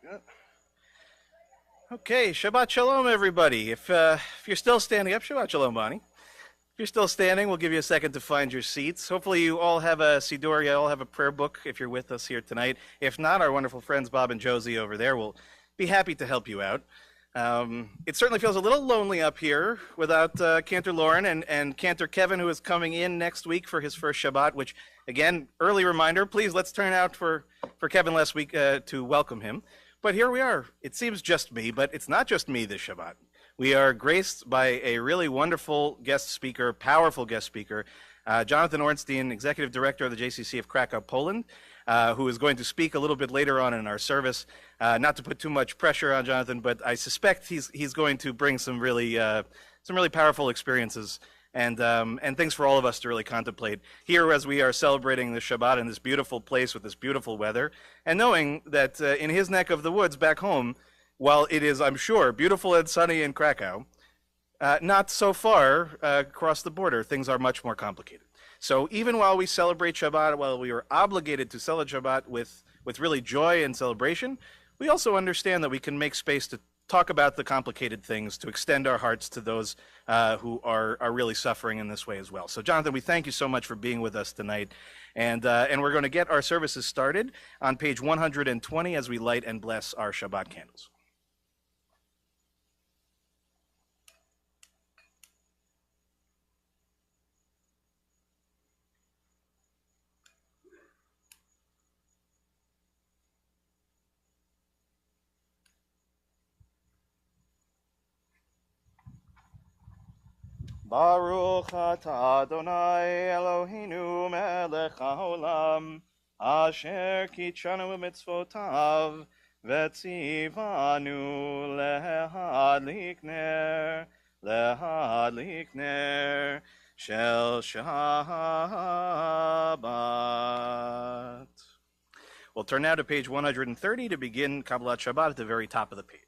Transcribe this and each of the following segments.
Yeah. Okay, Shabbat Shalom, everybody. If you're still standing up, Shabbat Shalom, Bonnie. If you're still standing, we'll give you a second to find your seats. Hopefully you all have a Siddur, you all have a prayer book if you're with us here tonight. If not, our wonderful friends Bob and Josie over there will be happy to help you out. It certainly feels a little lonely up here without Cantor Lauren and Cantor Kevin, who is coming in next week for his first Shabbat, which, again, early reminder, please let's turn out for Kevin last week to welcome him. But here we are. It seems just me, but it's not just me this Shabbat. We are graced by a really wonderful guest speaker, powerful guest speaker, Jonathan Ornstein, Executive Director of the JCC of Krakow, Poland, who is going to speak a little bit later on in our service. Not to put too much pressure on Jonathan, but I suspect he's going to bring some really powerful experiences and things for all of us to really contemplate here as we are celebrating the Shabbat in this beautiful place with this beautiful weather, and knowing that in his neck of the woods back home, while it is, I'm sure, beautiful and sunny in Krakow, not so far across the border, things are much more complicated. So even while we celebrate Shabbat, while we are obligated to celebrate Shabbat with really joy and celebration, we also understand that we can make space to talk about the complicated things, to extend our hearts to those who are really suffering in this way as well. So Jonathan, we thank you so much for being with us tonight. And we're going to get our services started on page 120 as we light and bless our Shabbat candles. Baruch atah Adonai Eloheinu melech haolam, asher kitshanu b'mitzvotav, v'tzivanu lehadlik ner shel Shabbat. We'll turn now to page 130 to begin Kabbalat Shabbat at the very top of the page.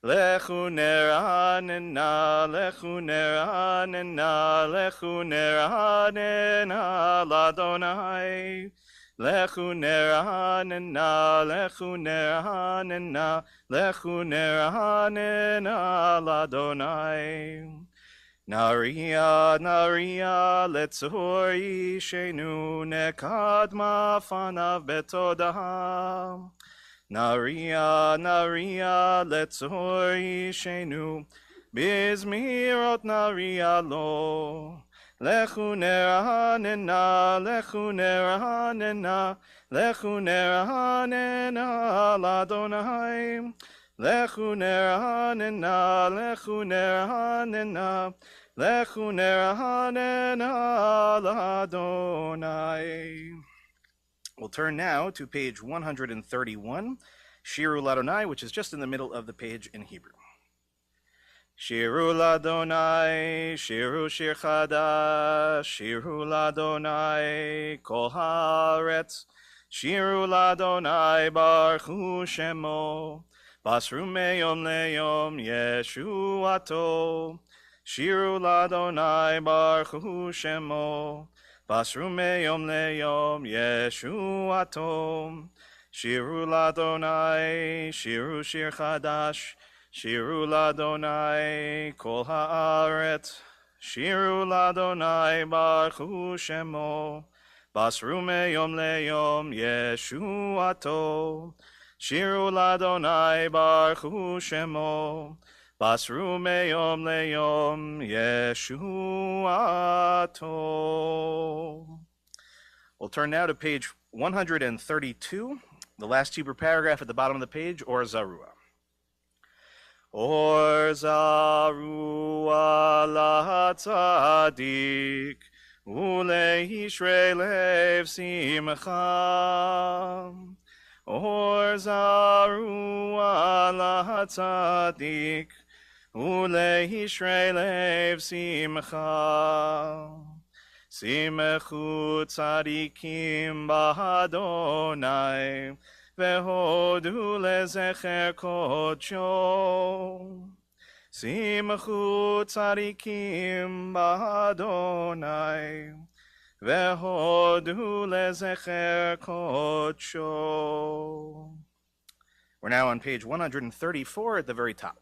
Lechu neranena, lechu neranena, lechu neranena l'Adonai. Lechu neranena, lechu neranena, lechu neranena l'Adonai. Naria, naria, letzor yishenu nekadma fanav betodah. Naria, naria, letzor yishenu, bizmirot naria lo. Lechu neranena, lechu neranena, lechu neranena l'Adonai. Lechu neranena, lechu neranena, lechu neranena l'Adonai. We'll turn now to page 131, Shiru Ladonai, which is just in the middle of the page in Hebrew. Shiru Ladonai, Shiru Shir Chadash, Shiru Ladonai, Kol Haaretz, Shiru Ladonai, Baruchu Shemo, Basru Meyom Leyom Yeshuato, Shiru Ladonai, Baruchu Shemo, Basru meyom leyom Yeshuato. Shiru ladonai, shiru shir chadash, shiru ladonai, kol haaretz. Shiru ladonai, baruchu shemo. Basru meyom leyom Yeshuato. Shiru ladonai, baruchu shemo. Basru meyom leyom Yeshuato. We'll turn now to page 132, the last Hebrew paragraph at the bottom of the page, Or Zarua. Or Zarua latzadik, uleishrei lev simcha. Or Zarua latzadik, Uleishrei lev simcha. Simchu tzadikim b'Adonai, vehodu lezecher kodsho. Simchu tzadikim b'Adonai, vehodu lezecher kodsho. We're now on page 134 at the very top.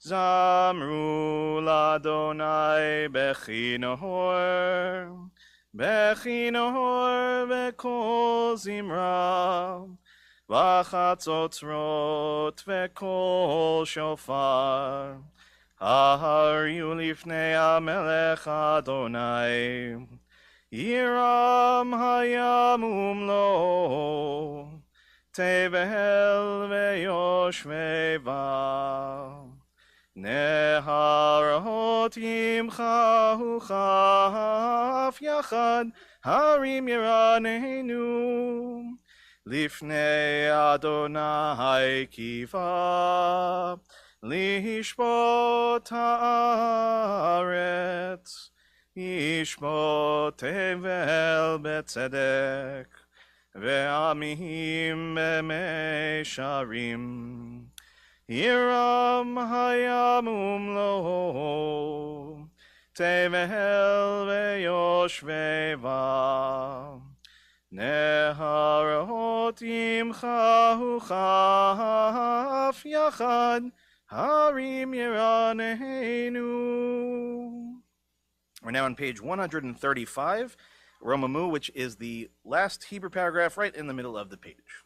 Zamru l'Adonai bechi nohor, v'kol zimra, v'chatzotzrot v'kol shofar. Hariu lifnei HaMelech Adonai, Yiram hayamum lo, Tevel veyoshveva. Neharot yimchahu chaf yachad, Harim yiranenu, Lifnei Adonai kiva, Lishpot haaretz, Yishpot tevel betzedek, Ve'amihim b'meisharim, Yiram hayamum lo, Tevel ve'yoshveva. Neharot yimchahu chaf yachad, Harim yiranenu. We're now on page 135, Romamu, which is the last Hebrew paragraph right in the middle of the page.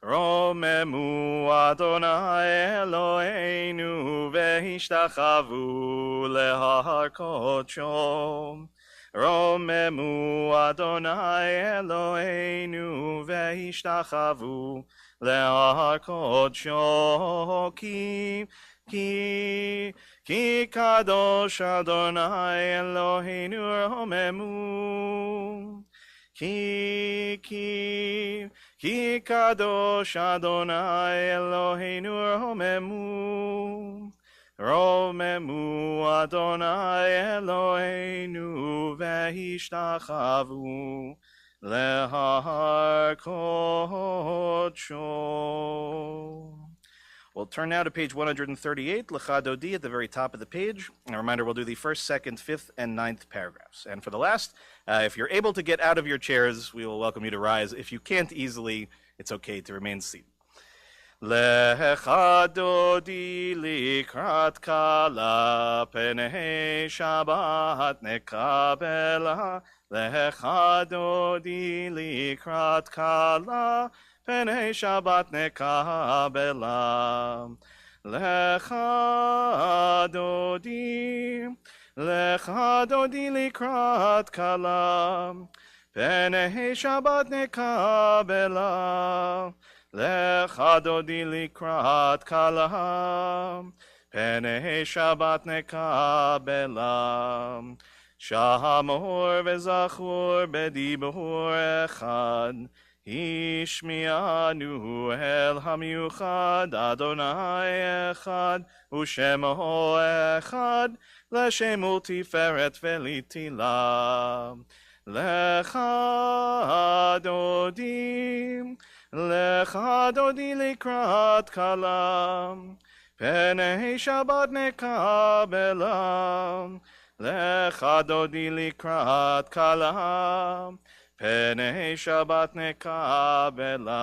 Romemu Adonai Eloheinu vehishtachavu lehar kodsho. Romemu Adonai Eloheinu vehishtachavu lehar kodsho ki kadosh Adonai Eloheinu romemu. Ki kadosh Adonai Eloheinu romemu. Romemu Adonai Eloheinu vehishtachavu lehar kodsho. We'll turn now to page 138, Lecha Dodi, at the very top of the page. A reminder, we'll do the first, second, fifth, and ninth paragraphs. And for the last, if you're able to get out of your chairs, we will welcome you to rise. If you can't easily, it's okay to remain seated. Lecha Dodi likrat kala, penei Shabbat nekabela. Lecha Dodi likrat kala, Penei Shabbat nekabela. Lecha Dodi likrat kala, Penei Shabbat nekabela. Lecha Dodi likrat kala, Penei Shabbat nekabela. Shamor vezachor bedibur echad, Ishmianu el hamiuchad, Adonai echad, Ushemo echad, Leshem ultiferet velitila. Lecha Dodi likrat kala, Penei Shabbat nekabela. Lecha Dodi likrat kala, Penei Shabbat nekabela.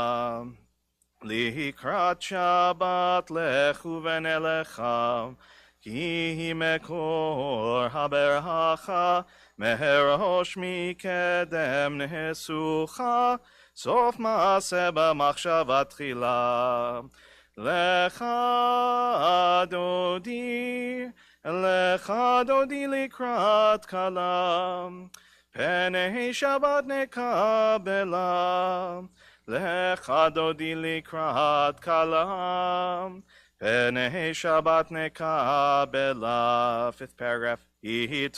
Likrat Shabbat lechu v'nelecha, Ki mekor haberhacha, Meherosh mikedem nesucha, Sof maaseh b'machshava tchila. Lecha Dodi likrat kala, Penei Shabbat nekabela. Lecha Dodi likrat kala, Penei Shabbat nekabela. Fifth paragraph. Hitoreri,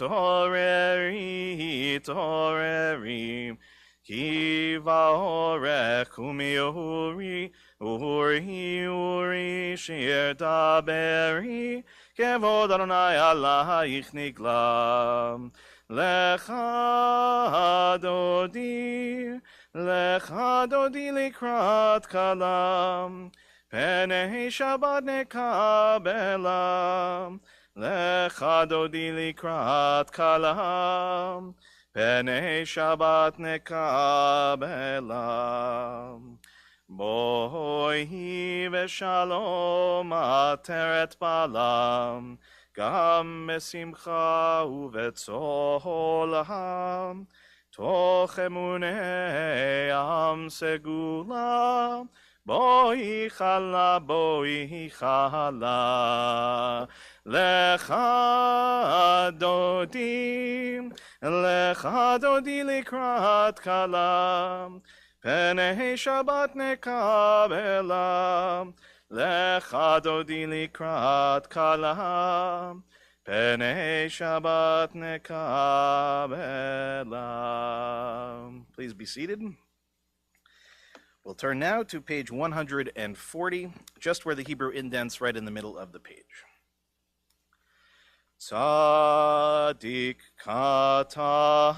Ki va'orech umiori, uri shir daberi, Kevod Adonai alaich nigla. Lecha Dodi likrat kala, Penei Shabbat nekabela. Lecha Dodi likrat kala, Penei Shabbat nekabela. Boi v'shalom ateret balam, gam besimcha uvetzol toch emunei am segula, boi chala, lecha dodi likrat kalam, Penei Shabbat nekabela, lecha dodi likrat kala, Penei Shabbat nekabela. Please be seated. We'll turn now to page 140, just where the Hebrew indents right in the middle of the page. Tzadik katama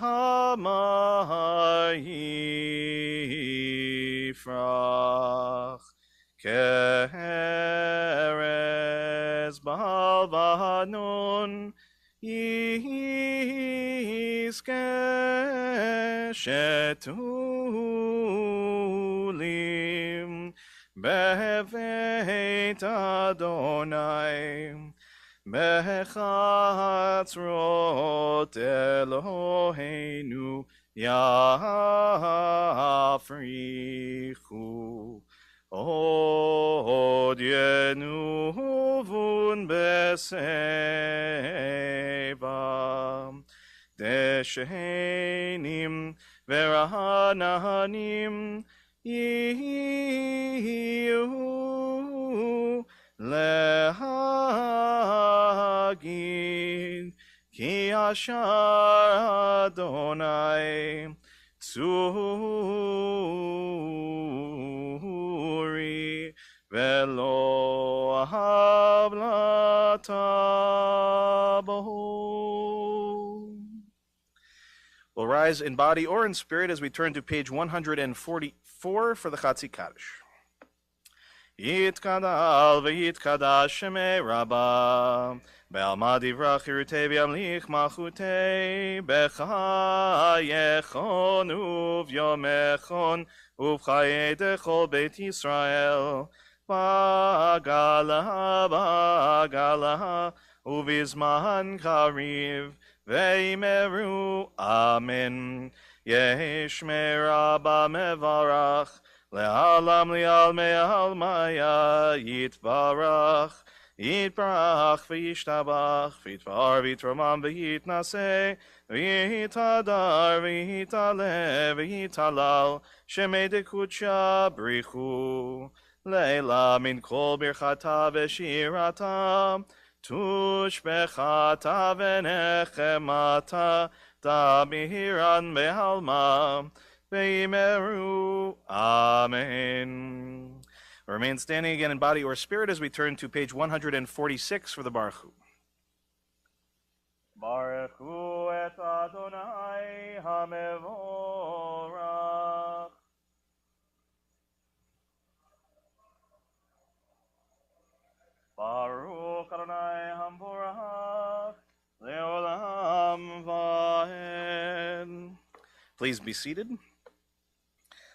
yifrach ke'erez balvanun yizke shetulim beveit Adonai Bechatzrot Eloheinu yafrichu od yenuvun beseva deshenim verananim yihu lehagid ki ashar Adonai tzuri velo havlatabo. We'll rise in body or in spirit as we turn to page 144 for the Chatzi Kaddish. Yitkadal v'yitkadash shemei Rabbah Be'alma divrach yirutei v'yamlich malchutei B'chayechon uv'yomechon uv'chayei dechol Beit Yisrael Ba'agala uv'izman kariv Ve'imeru Amen Yeshmei Rabbah mevarach Le'alam li'al me'al maya yitbarach v'yishtabach v'yitvar v'yitramam v'yitnaseh v'yitadar v'yitaleh v'yitalal shemei dekutsha brichu leila min kol birchata v'shirata tush bechata v'nechemata damiran be'alma Veimeru. Amen. Remain standing again in body or spirit as we turn to page 146 for the Baruch Hu. Baruch Hu et Adonai hamevorach. Baruch Adonai hamvorach leolam vaed. Please be seated.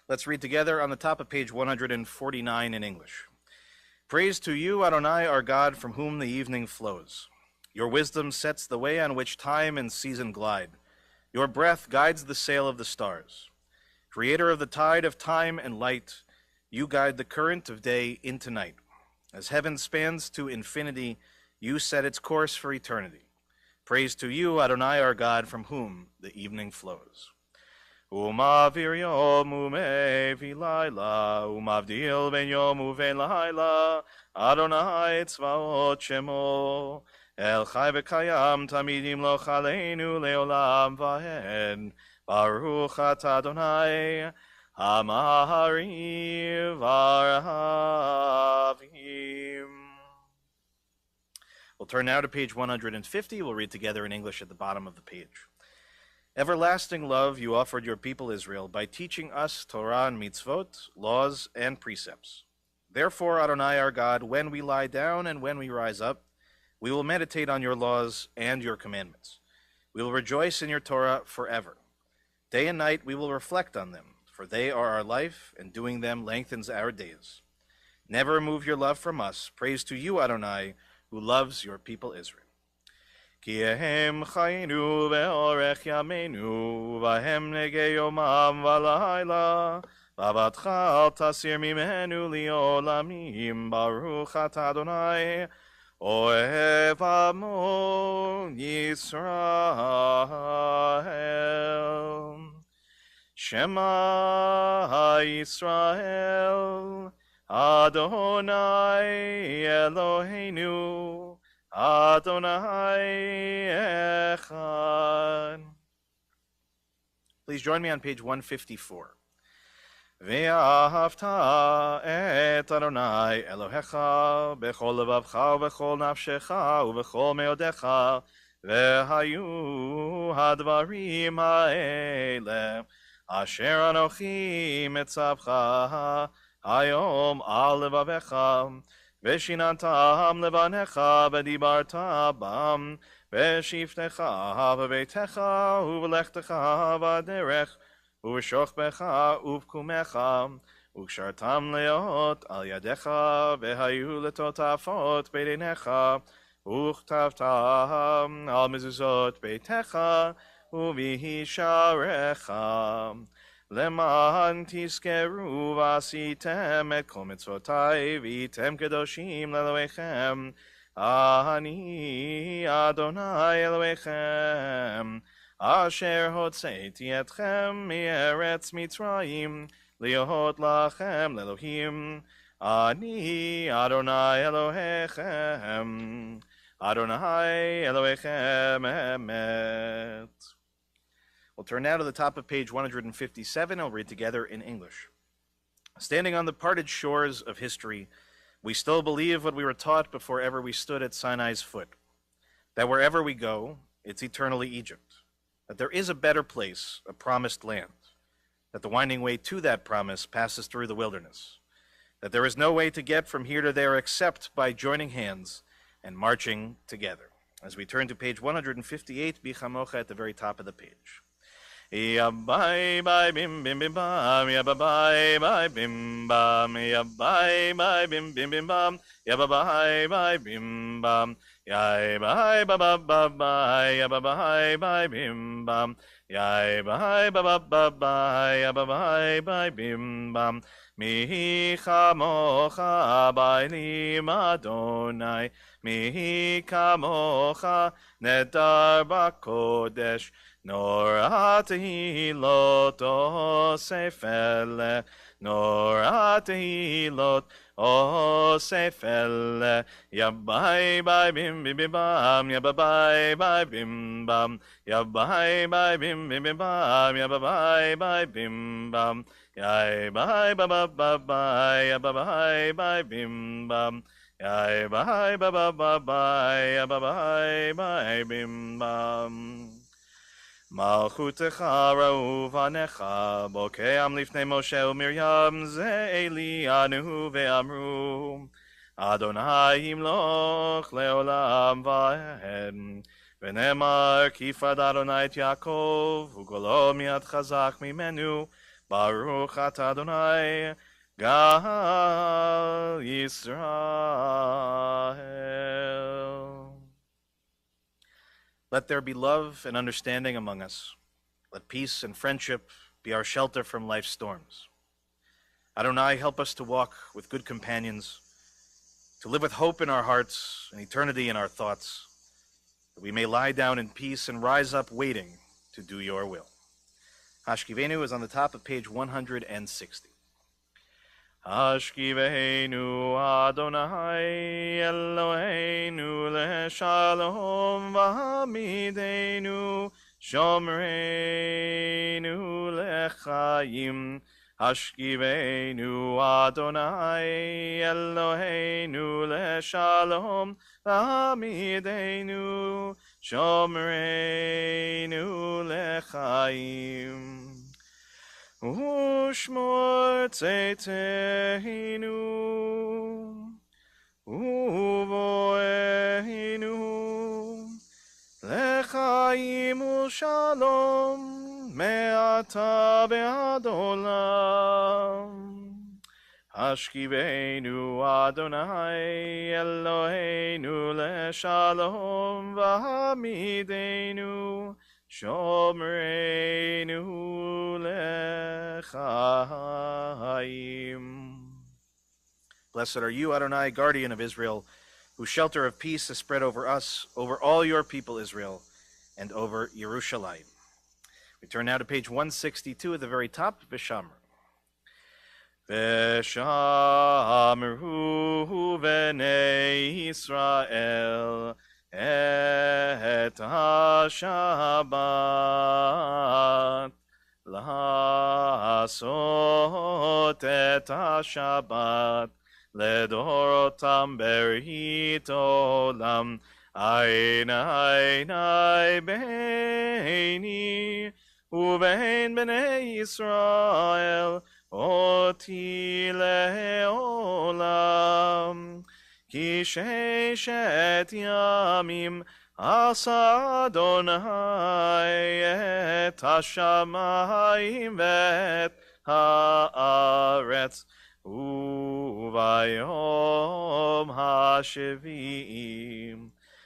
Let's read together on the top of page 149 in English. Praise to you, Adonai, our God, from whom the evening flows. Your wisdom sets the way on which time and season glide. Your breath guides the sail of the stars. Creator of the tide of time and light, you guide the current of day into night. As heaven spans to infinity, you set its course for eternity. Praise to you, Adonai, our God, from whom the evening flows. Umavir yom umevi laila, umavdil ben yom uven laila, Adonai tzvaot shemo, el chai v'kayam tamidim lo chaleinu leolam vahed, Baruch atah Adonai, hamahari v'arhavim. We'll turn now to page 150. We'll read together in English at the bottom of the page. Everlasting love you offered your people Israel by teaching us Torah and mitzvot, laws and precepts. Therefore, Adonai our God, when we lie down and when we rise up, we will meditate on your laws and your commandments. We will rejoice in your Torah forever. Day and night we will reflect on them, for they are our life, and doing them lengthens our days. Never remove your love from us. Praise to you, Adonai, who loves your people Israel. Ki ehem chayinu ve'orech yameinu, v'hem negei yomam v'layla, v'avatcha al tasir mimenu li'olamim, baruch atah Adonai, ohev amo Yisrael. Shema Yisrael, Adonai Eloheinu, Adonai Echad. Please join me on page 154. Ve'ahavta et Adonai Elohecha bechol levavcha v'chol nafshecha u'vechol meodecha ve'hayu hadvarim ha'ele asher anochi metzavcha hayom al levavecha ve'shinantam levanecha v'dibarta bam ve'shiftecha v'beitecha u'v'lechtecha v'derech u'v'shochbecha u'v'kumecha u'kshartam leot al yadecha ve'hayu letotafot beinecha u'chtavtam al mezuzot beitecha u'vihisharecha למען תזכרו ועשיתם את כל מצוותיי והייתם קדושים לאלוהיכם אני אדוני אלוהיכם אשר הוצאתי אתכם מארץ מצרים להיות לכם לאלוהים אני אדוני אלוהיכם אדוני אלוהיכם אמת. We'll turn now to the top of page 157. I'll read together in English. Standing on the parted shores of history, we still believe what we were taught before ever we stood at Sinai's foot, that wherever we go, it's eternally Egypt, that there is a better place, a promised land, that the winding way to that promise passes through the wilderness, that there is no way to get from here to there except by joining hands and marching together. As we turn to page 158, Bichamocha at the very top of the page. Ya bye bye bim bim bim bam, ya bye bye bim bam, ya bye bim bim bim bam, ya bye bim bam, ya bye ba ba ya bye bim bam, ya bye ba ya bye bim bam. Mi chamocha bailim Adonai, mi kamocha nedar bakodesh. Nor atehilot osefele, nor atehilot osefele. Ya bye bye bim bim bim bam, ya bye bim bam, ya bye bim bim bim bam, ya bye bim bam, ya bye ba ya bye bim bam, ya bye ya bye bim bam. Malchutecha ra'u vanecha, bokeam lifnei Moshe u'Miriam, ze Elianu ve'amru, Adonai yimloch le'olam va'ed, v'nemar kifad Adonai et Yaakov, u'golo miad chazak mimenu, baruch atah Adonai, gal Yisrael. Let there be love and understanding among us. Let peace and friendship be our shelter from life's storms. Adonai, help us to walk with good companions, to live with hope in our hearts and eternity in our thoughts, that we may lie down in peace and rise up waiting to do your will. Hashkivenu is on the top of page 160. Hashkivenu Adonai Eloheinu leshalom v'hamidenu shomreinu lechayim. Hashkivenu Adonai Eloheinu leshalom v'hamidenu shomreinu lechayim. Ushmor tzeteinu, uvoeinu, lechaim u'shalom, מעתה ועד עולם. השכיבנו אדוני אלוהינו לשלום והעמידנו שומרנו לחיים. Blessed are you, Adonai, guardian of Israel, whose shelter of peace is spread over us, over all your people Israel, and over Yerushalayim. We turn now to page 162 at the very top, Vishamru. Veshamru b'nei Yisrael et ha-Shabbat לעשות את השבת לדורותם ברית עולם עין עיני ביני ובין בני ישראל אותי לעולם כי ששת ימים עשה אדוני את השמיים ואת הארץ וביום השביעי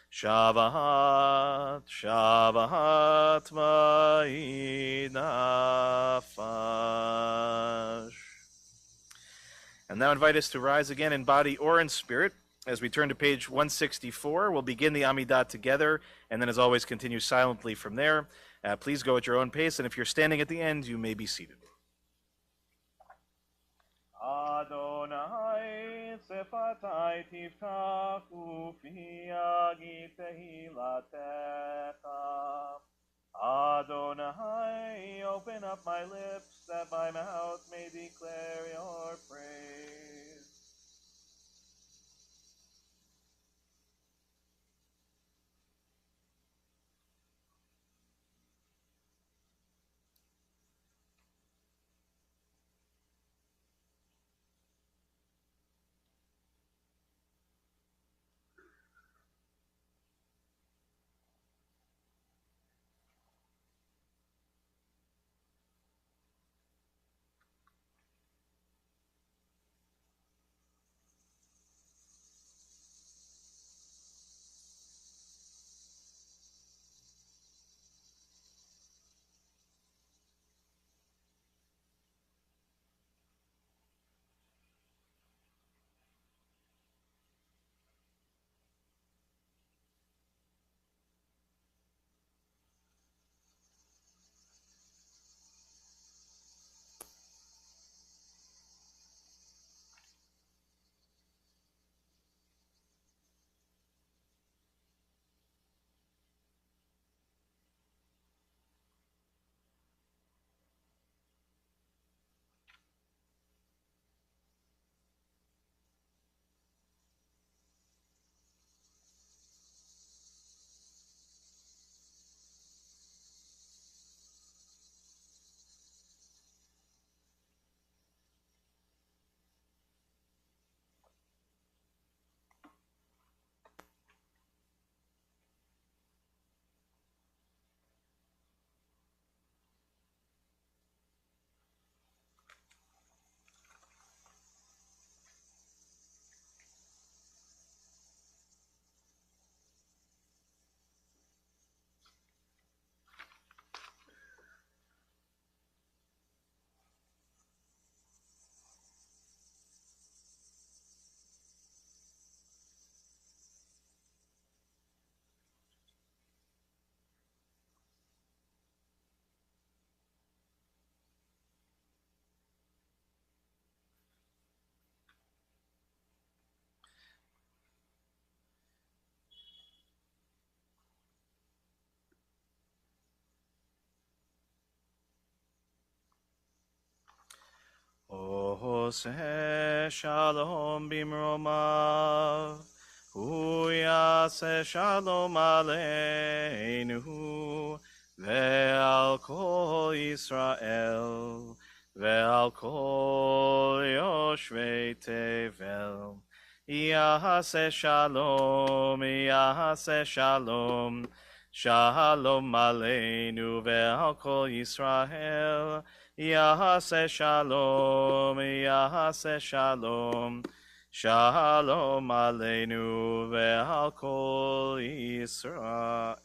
שבת שבת v'yidafesh. And now invite us to rise again in body or in spirit. As we turn to page 164, we'll begin the Amidah together, and then as always continue silently from there. Please go at your own pace, and if you're standing at the end, you may be seated. Adonai sefatai tiftach ufi yagid tehilatecha. Adonai, open up my lips, that my mouth may declare your praise. Ose shalom bimromav, hu yaseh shalom aleinu, ve'al kol Yisrael, ve'al kol yoshvei tevel. Yaseh shalom, Shalom aleinu ve'al kol Yisrael. Yahaseh shalom, Yahaseh shalom. Shalom aleinu ve'al kol Yisrael.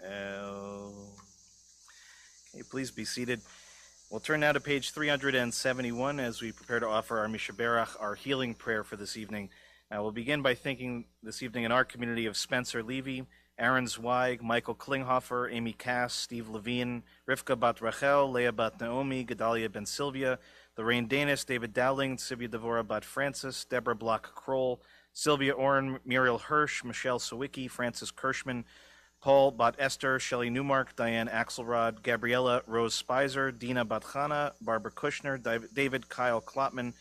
Okay, please be seated. We'll turn now to page 371 as we prepare to offer our Mishaberach, our healing prayer for this evening. We'll begin by thinking this evening in our community of Spencer Levy, Aaron Zweig, Michael Klinghoffer, Amy Cass, Steve Levine, Rivka Bat Rachel, Leah Bat Naomi, Gedalia Ben Sylvia, Lorraine Danis, David Dowling, Sibia Devora Bat Francis, Deborah Block-Kroll, Sylvia Orrin, Muriel Hirsch, Michelle Sawicki, Francis Kirschman, Paul Bat Esther, Shelley Newmark, Diane Axelrod, Gabriella Rose Spicer, Dina Bat Chana, Barbara Kushner, David Kyle Klotman,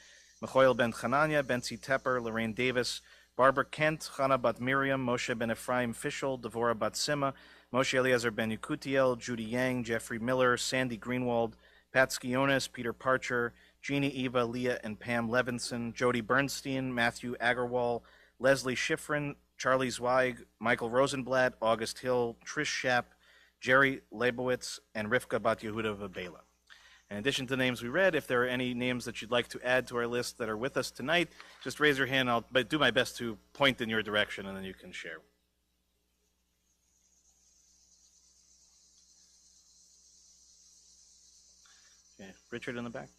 Michoel Ben Chananya, Bentzi Tepper, Lorraine Davis, Barbara Kent, Chana Bat Miriam, Moshe Ben Ephraim Fischel, Devorah Bat Sima, Moshe Eliezer Ben Yekutiel, Judy Yang, Jeffrey Miller, Sandy Greenwald, Pat Skionis, Peter Parcher, Jeannie Eva, Leah and Pam Levinson, Jody Bernstein, Matthew Agarwal, Leslie Schifrin, Charlie Zweig, Michael Rosenblatt, August Hill, Trish Schapp, Jerry Leibowitz, and Rivka Bat Yehuda Vabela. In addition to the names we read, if there are any names that you'd like to add to our list that are with us tonight, just raise your hand. I'll do my best to point in your direction, and then you can share. Okay. Richard in the back.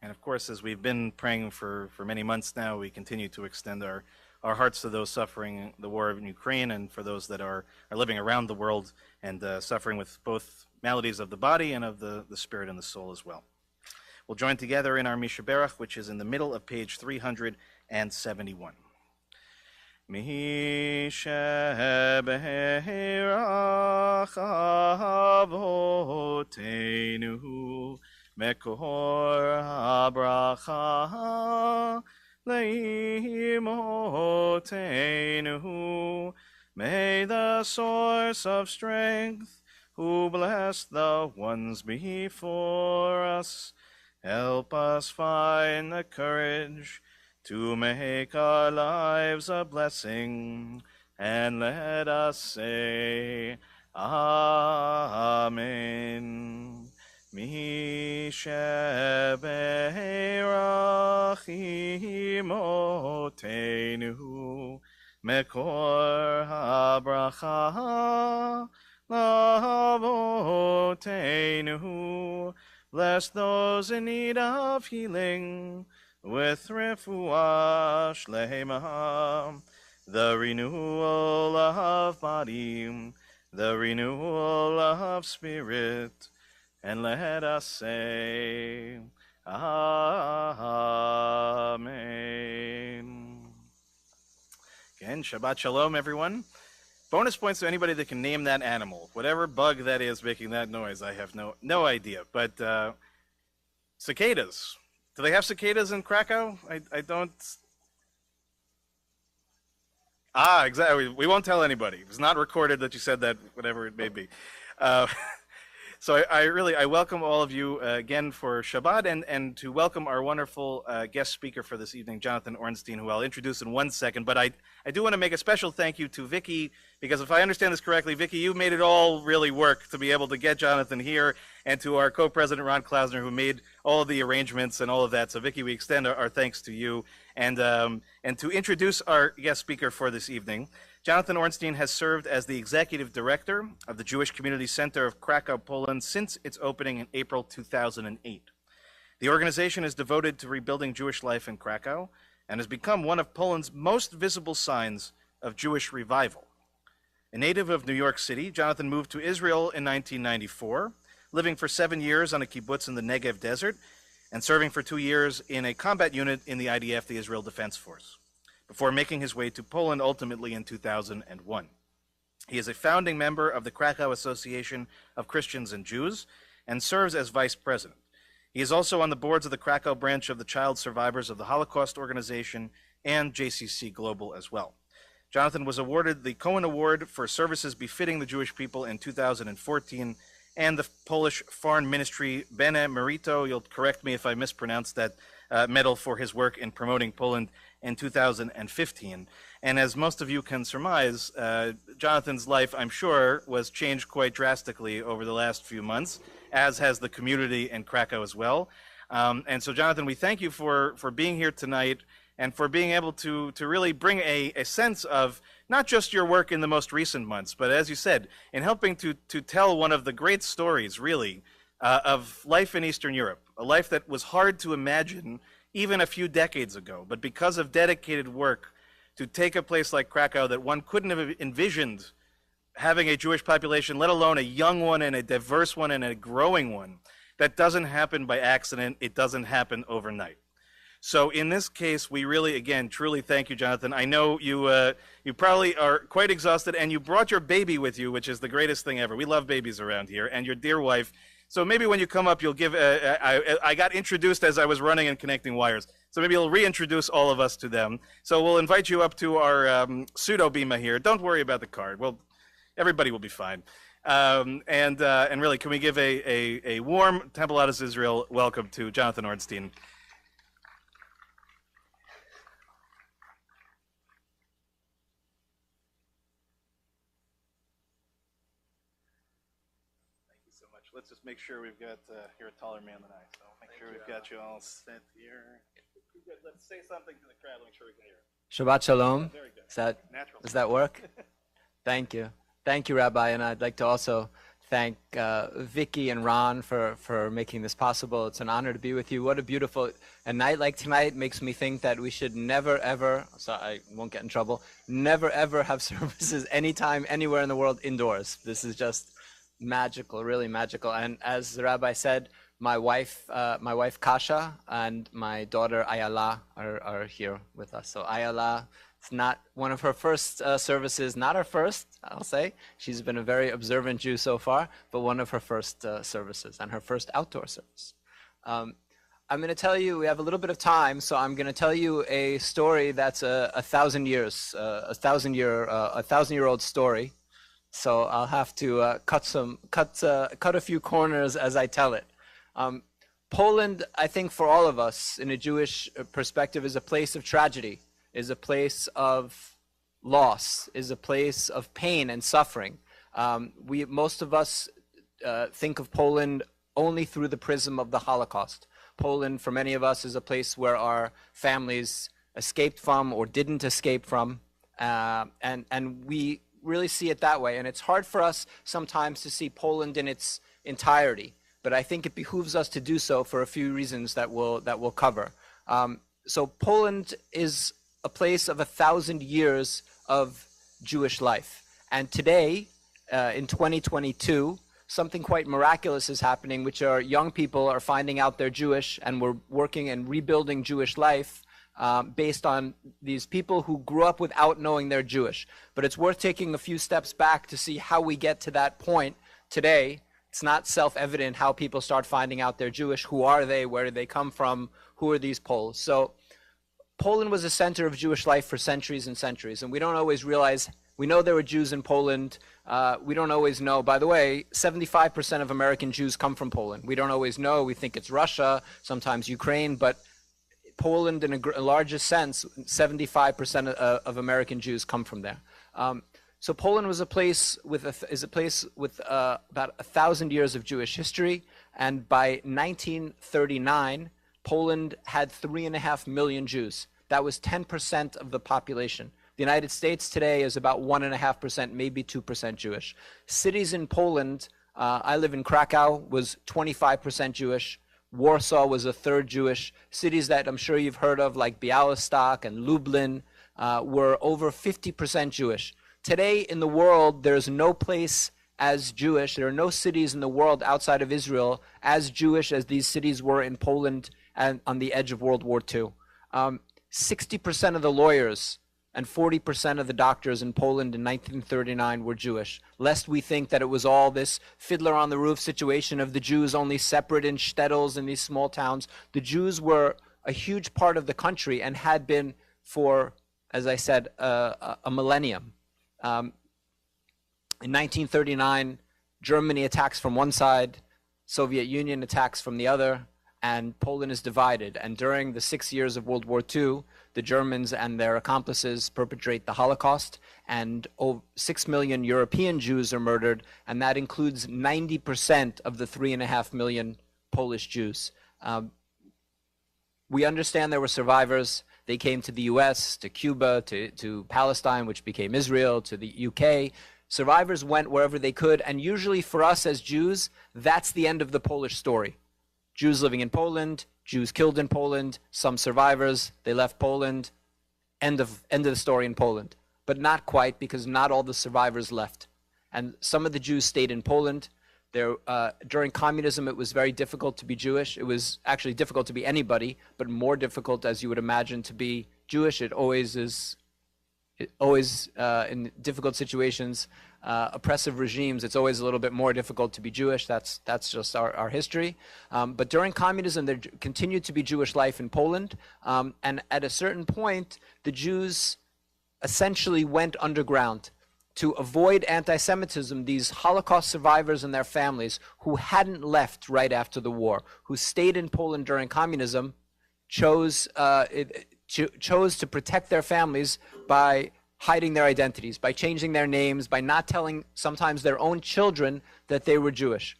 And of course, as we've been praying for many months now, we continue to extend our hearts to those suffering the war in Ukraine and for those that are living around the world and suffering with both maladies of the body and of the spirit and the soul as well. We'll join together in our Mishaberach, which is in the middle of page 371. Mishaberach Avotenu Mekor habracha leimotenu. May the source of strength, who bless the ones before us, help us find the courage to make our lives a blessing, and let us say, Amen. Mishaberach imotenu mekor habracha lavotenu. Bless those in need of healing with refuah shlema, the renewal of body, the renewal of spirit, and let us say, Amen. Again, Shabbat Shalom, everyone. Bonus points to anybody that can name that animal. Whatever bug that is making that noise, I have no idea. But cicadas. Do they have cicadas in Krakow? I don't... exactly. We won't tell anybody. It was not recorded that you said that, whatever it may be. So I welcome all of you again for Shabbat, and to welcome our wonderful guest speaker for this evening, Jonathan Ornstein, who I'll introduce in 1 second. But I do want to make a special thank you to Vicky, because if I understand this correctly, Vicky, you made it all really work to be able to get Jonathan here, and to our co-president, Ron Klausner, who made all of the arrangements and all of that. So Vicky, we extend our thanks to you. And to introduce our guest speaker for this evening, Jonathan Ornstein has served as the executive director of the Jewish Community Center of Krakow, Poland, since its opening in April 2008. The organization is devoted to rebuilding Jewish life in Krakow and has become one of Poland's most visible signs of Jewish revival. A native of New York City, Jonathan moved to Israel in 1994, living for 7 years on a kibbutz in the Negev desert and serving for 2 years in a combat unit in the IDF, the Israel Defense Force, before making his way to Poland ultimately in 2001. He is a founding member of the Krakow Association of Christians and Jews and serves as vice president. He is also on the boards of the Krakow branch of the Child Survivors of the Holocaust Organization and JCC Global as well. Jonathan was awarded the Cohen Award for services befitting the Jewish people in 2014 and the Polish Foreign Ministry Bene Merito, you'll correct me if I mispronounce that, medal for his work in promoting Poland in 2015. And as most of you can surmise, Jonathan's life, I'm sure, was changed quite drastically over the last few months, as has the community in Krakow as well. And so, Jonathan, we thank you for being here tonight and for being able to really bring a sense of not just your work in the most recent months, but as you said, in helping to tell one of the great stories, really, of life in Eastern Europe, a life that was hard to imagine even a few decades ago, but because of dedicated work to take a place like Krakow that one couldn't have envisioned having a Jewish population, let alone a young one and a diverse one and a growing one. That doesn't happen by accident. It doesn't happen overnight. So in this case, we really, again, truly thank you, Jonathan. I know you probably are quite exhausted, and you brought your baby with you, which is the greatest thing ever. We love babies around here, and your dear wife. So maybe when you come up, you'll give, I got introduced as I was running and connecting wires. So maybe you'll reintroduce all of us to them. So we'll invite you up to our pseudo bima here. Don't worry about the card. Well, everybody will be fine. And really, can we give a warm Temple Adas Israel welcome to Jonathan Ornstein. Let's just make sure we've got, you're a taller man than I, so make sure we've got you all set here. Let's say something to the crowd, make sure we can hear it. Shabbat Shalom. Very good. Does that work? Thank you. Thank you, Rabbi. And I'd like to also thank Vicky and Ron for making this possible. It's an honor to be with you. What a beautiful, a night like tonight makes me think that we should never, ever, so I won't get in trouble, never, ever have services anytime, anywhere in the world indoors. This is just magical, really magical. And as the Rabbi said, my wife Kasha and my daughter Ayala are here with us. So Ayala, it's not one of her first services, not her first, I'll say. She's been a very observant Jew so far, but one of her first services and her first outdoor service. I'm going to tell you, we have a little bit of time, so I'm going to tell you a story that's a 1,000 years, a 1,000-year-old story. So I'll have to cut a few corners as I tell it. Poland, I think for all of us in a Jewish perspective, is a place of tragedy, is a place of loss, is a place of pain and suffering. Most of us think of Poland only through the prism of the Holocaust. Poland, for many of us, is a place where our families escaped from or didn't escape from, and we really see it that way. And it's hard for us sometimes to see Poland in its entirety, but I think it behooves us to do so for a few reasons that we'll cover. So Poland is a place of 1,000 years of Jewish life. And today, in 2022, something quite miraculous is happening, which are young people are finding out they're Jewish, and we're working and rebuilding Jewish life based on these people who grew up without knowing they're Jewish. But it's worth taking a few steps back to see how we get to that point today. It's not self-evident how people start finding out they're Jewish. Who are they? Where do they come from? Who are these Poles? So Poland was a center of Jewish life for centuries and centuries, and we don't always realize. We know there were Jews in Poland. We don't always know. By the way, 75% of American Jews come from Poland. We don't always know. We think it's Russia, sometimes Ukraine, but Poland, in a larger sense, 75% of American Jews come from there. So Poland was a place with about 1,000 years of Jewish history, and by 1939, Poland had 3.5 million Jews. That was 10% of the population. The United States today is about 1.5%, maybe 2% Jewish. Cities in Poland, I live in Krakow, was 25% Jewish. Warsaw was a third Jewish. Cities that I'm sure you've heard of, like Białystok and Lublin, were over 50% Jewish. Today in the world, there's no place as Jewish. There are no cities in the world outside of Israel as Jewish as these cities were in Poland and on the edge of World War II. 60% of the lawyers and 40% of the doctors in Poland in 1939 were Jewish, lest we think that it was all this fiddler on the roof situation of the Jews only separate in shtetls in these small towns. The Jews were a huge part of the country and had been for, as I said, a millennium. In 1939, Germany attacks from one side, Soviet Union attacks from the other, and Poland is divided. And during the 6 years of World War II, the Germans and their accomplices perpetrate the Holocaust, and 6 million European Jews are murdered, and that includes 90% of the 3.5 million Polish Jews. We understand there were survivors. They came to the US, to Cuba, to Palestine, which became Israel, to the UK. Survivors went wherever they could, and usually for us as Jews, that's the end of the Polish story. Jews living in Poland, Jews killed in Poland, some survivors, they left Poland, end of the story in Poland. But not quite, because not all the survivors left. And some of the Jews stayed in Poland. During communism, it was very difficult to be Jewish. It was actually difficult to be anybody, but more difficult, as you would imagine, to be Jewish. It always is. In difficult situations, oppressive regimes, it's always a little bit more difficult to be Jewish. That's just our history. But during communism, there continued to be Jewish life in Poland. And at a certain point, the Jews essentially went underground to avoid anti-Semitism. These Holocaust survivors and their families who hadn't left right after the war, who stayed in Poland during communism, chose to protect their families by hiding their identities, by changing their names, by not telling sometimes their own children that they were Jewish.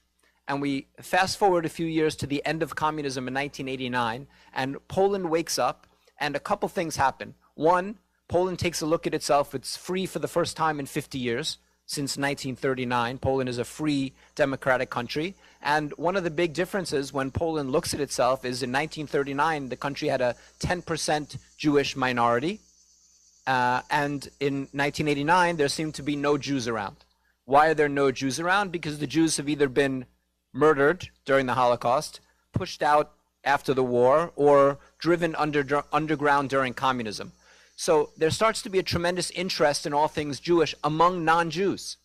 And we fast forward a few years to the end of communism in 1989, and Poland wakes up, and a couple things happen. One, Poland takes a look at itself. It's free for the first time in 50 years. Since 1939, Poland is a free democratic country. And one of the big differences when Poland looks at itself is in 1939, the country had a 10% Jewish minority. And in 1989, there seemed to be no Jews around. Why are there no Jews around? Because the Jews have either been murdered during the Holocaust, pushed out after the war, or driven underground during communism. So there starts to be a tremendous interest in all things Jewish among non-Jews,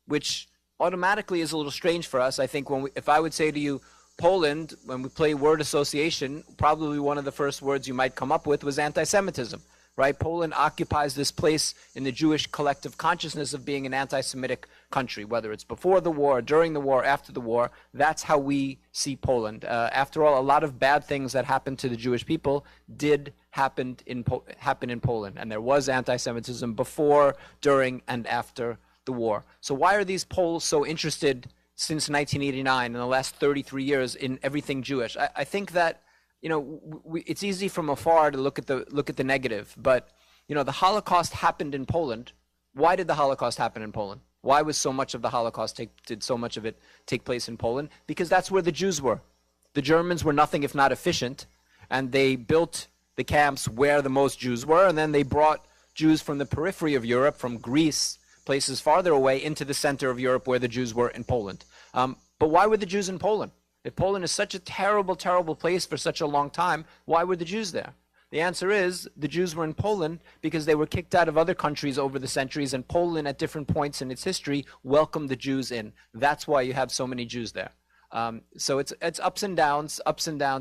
which automatically is a little strange for us. I think if I would say to you, Poland, when we play word association, probably one of the first words you might come up with was anti-Semitism, right? Poland occupies this place in the Jewish collective consciousness of being an anti-Semitic country, whether it's before the war, during the war, after the war. That's how we see Poland. After all, a lot of bad things that happened to the Jewish people did happen in Poland, and there was anti-Semitism before, during, and after the war. So why are these Poles so interested since 1989, in the last 33 years, in everything Jewish? I think that, it's easy from afar to look at the negative, but the Holocaust happened in Poland. Why did the Holocaust happen in Poland? Why was so much of the Holocaust did so much of it take place in Poland? Because that's where the Jews were. The Germans were nothing if not efficient, and they built the camps where the most Jews were, and then they brought Jews from the periphery of Europe, from Greece, places farther away, into the center of Europe where the Jews were in Poland. But why were the Jews in Poland? If Poland is such a terrible, terrible place for such a long time, why were the Jews there? The answer is the Jews were in Poland because they were kicked out of other countries over the centuries, and Poland at different points in its history welcomed the Jews in. That's why you have so many Jews there. So it's ups and downs,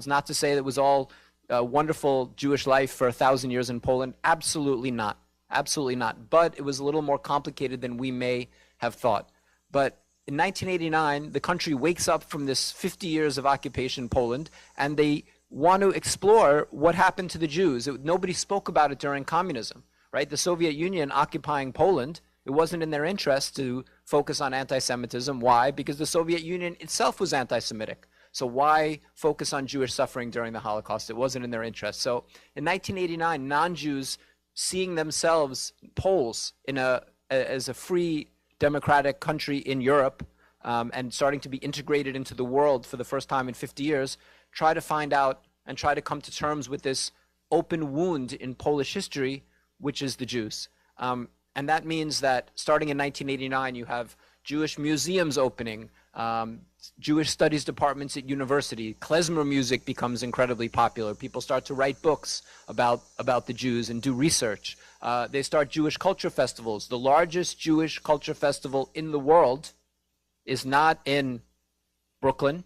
not to say that it was all wonderful Jewish life for 1,000 years in Poland. Absolutely not. Absolutely not. But it was a little more complicated than we may have thought. But in 1989, the country wakes up from this 50 years of occupation in Poland, and they want to explore what happened to the Jews. Nobody spoke about it during communism, right? The Soviet Union occupying Poland, it wasn't in their interest to focus on anti-Semitism. Why? Because the Soviet Union itself was anti-Semitic. So why focus on Jewish suffering during the Holocaust? It wasn't in their interest. So in 1989, non-Jews, seeing themselves, Poles, as a free democratic country in Europe, and starting to be integrated into the world for the first time in 50 years, try to find out and try to come to terms with this open wound in Polish history, which is the Jews. And that means that starting in 1989, you have Jewish museums opening, Jewish studies departments at university. Klezmer music becomes incredibly popular. People start to write books about the Jews and do research. They start Jewish culture festivals. The largest Jewish culture festival in the world is not in Brooklyn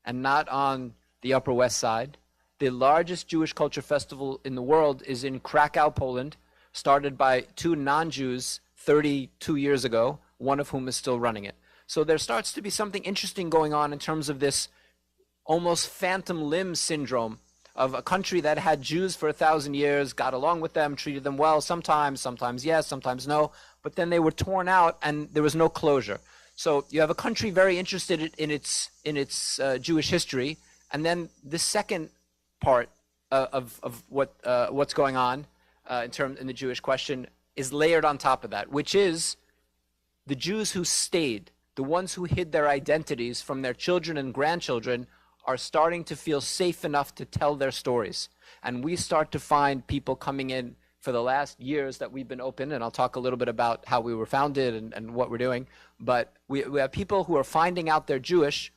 and not on the Upper West Side. The largest Jewish culture festival in the world is in Krakow, Poland, started by two non-Jews 32 years ago, one of whom is still running it. So there starts to be something interesting going on in terms of this almost phantom limb syndrome of a country that had Jews for 1,000 years, got along with them, treated them well, sometimes yes, sometimes no, but then they were torn out and there was no closure. So you have a country very interested in its Jewish history, and then the second part of what's going on in the Jewish question is layered on top of that, which is the Jews who stayed, the ones who hid their identities from their children and grandchildren, are starting to feel safe enough to tell their stories. And we start to find people coming in for the last years that we've been open, and I'll talk a little bit about how we were founded and what we're doing, but we have people who are finding out they're Jewish,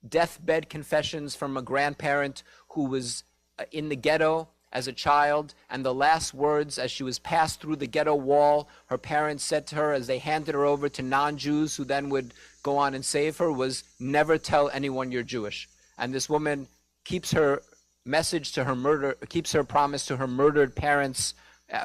deathbed confessions from a grandparent who was in the ghetto as a child, and the last words as she was passed through the ghetto wall, her parents said to her as they handed her over to non-Jews who then would go on and save her, was never tell anyone you're Jewish. And this woman keeps her message to her keeps her promise to her murdered parents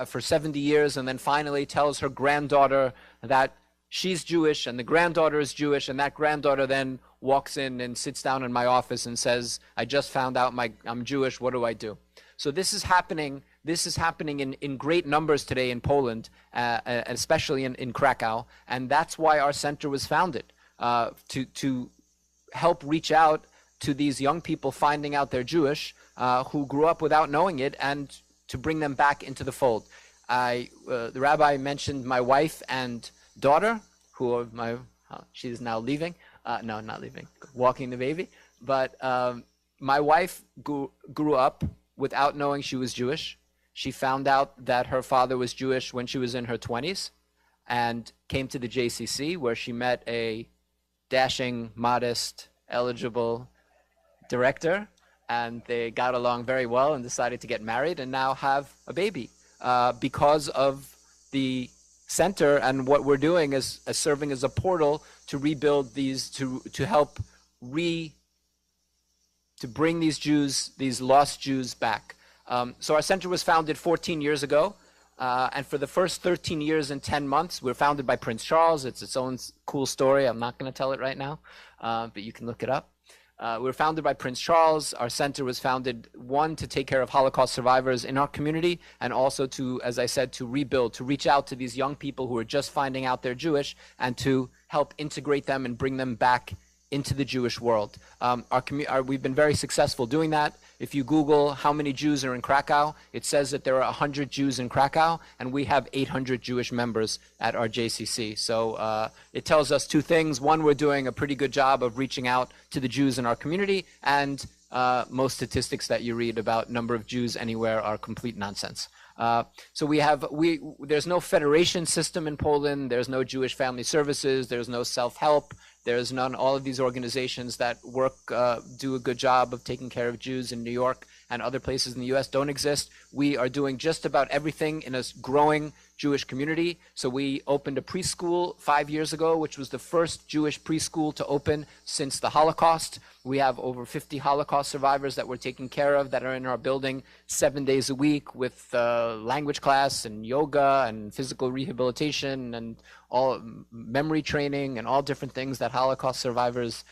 for 70 years, and then finally tells her granddaughter that she's Jewish and the granddaughter is Jewish, and that granddaughter then walks in and sits down in my office and says, I just found out I'm Jewish, what do I do? So this is happening in great numbers today in Poland, especially in Krakow, and that's why our center was founded, to help reach out to these young people finding out they're Jewish, who grew up without knowing it, and to bring them back into the fold. The rabbi mentioned my wife and daughter, who are she's now leaving. No, not leaving, walking the baby. But my wife grew up without knowing she was Jewish. She found out that her father was Jewish when she was in her 20s and came to the JCC, where she met a dashing, modest, eligible director, and they got along very well and decided to get married and now have a baby because of the center, and what we're doing is serving as a portal to rebuild these, to help to bring these Jews, these lost Jews back. So our center was founded 14 years ago, and for the first 13 years and 10 months, we were founded by Prince Charles. It's its own cool story. I'm not going to tell it right now, but you can look it up. We were founded by Prince Charles. Our center was founded, one, to take care of Holocaust survivors in our community, and also to, as I said, to rebuild, to reach out to these young people who are just finding out they're Jewish, and to help integrate them and bring them back into the Jewish world. We've been very successful doing that. If you Google how many Jews are in Krakow, it says that there are 100 Jews in Krakow, and we have 800 Jewish members at our JCC. So it tells us two things. One, we're doing a pretty good job of reaching out to the Jews in our community, and most statistics that you read about number of Jews anywhere are complete nonsense. So there's no federation system in Poland. There's no Jewish family services. There's no self-help. There's none. All of these organizations that do a good job of taking care of Jews in New York and other places in the U.S. don't exist. We are doing just about everything in a growing Jewish community. So we opened a preschool 5 years ago, which was the first Jewish preschool to open since the Holocaust. We have over 50 Holocaust survivors that we're taking care of that are in our building 7 days a week with language class and yoga and physical rehabilitation and all memory training and all different things that Holocaust survivors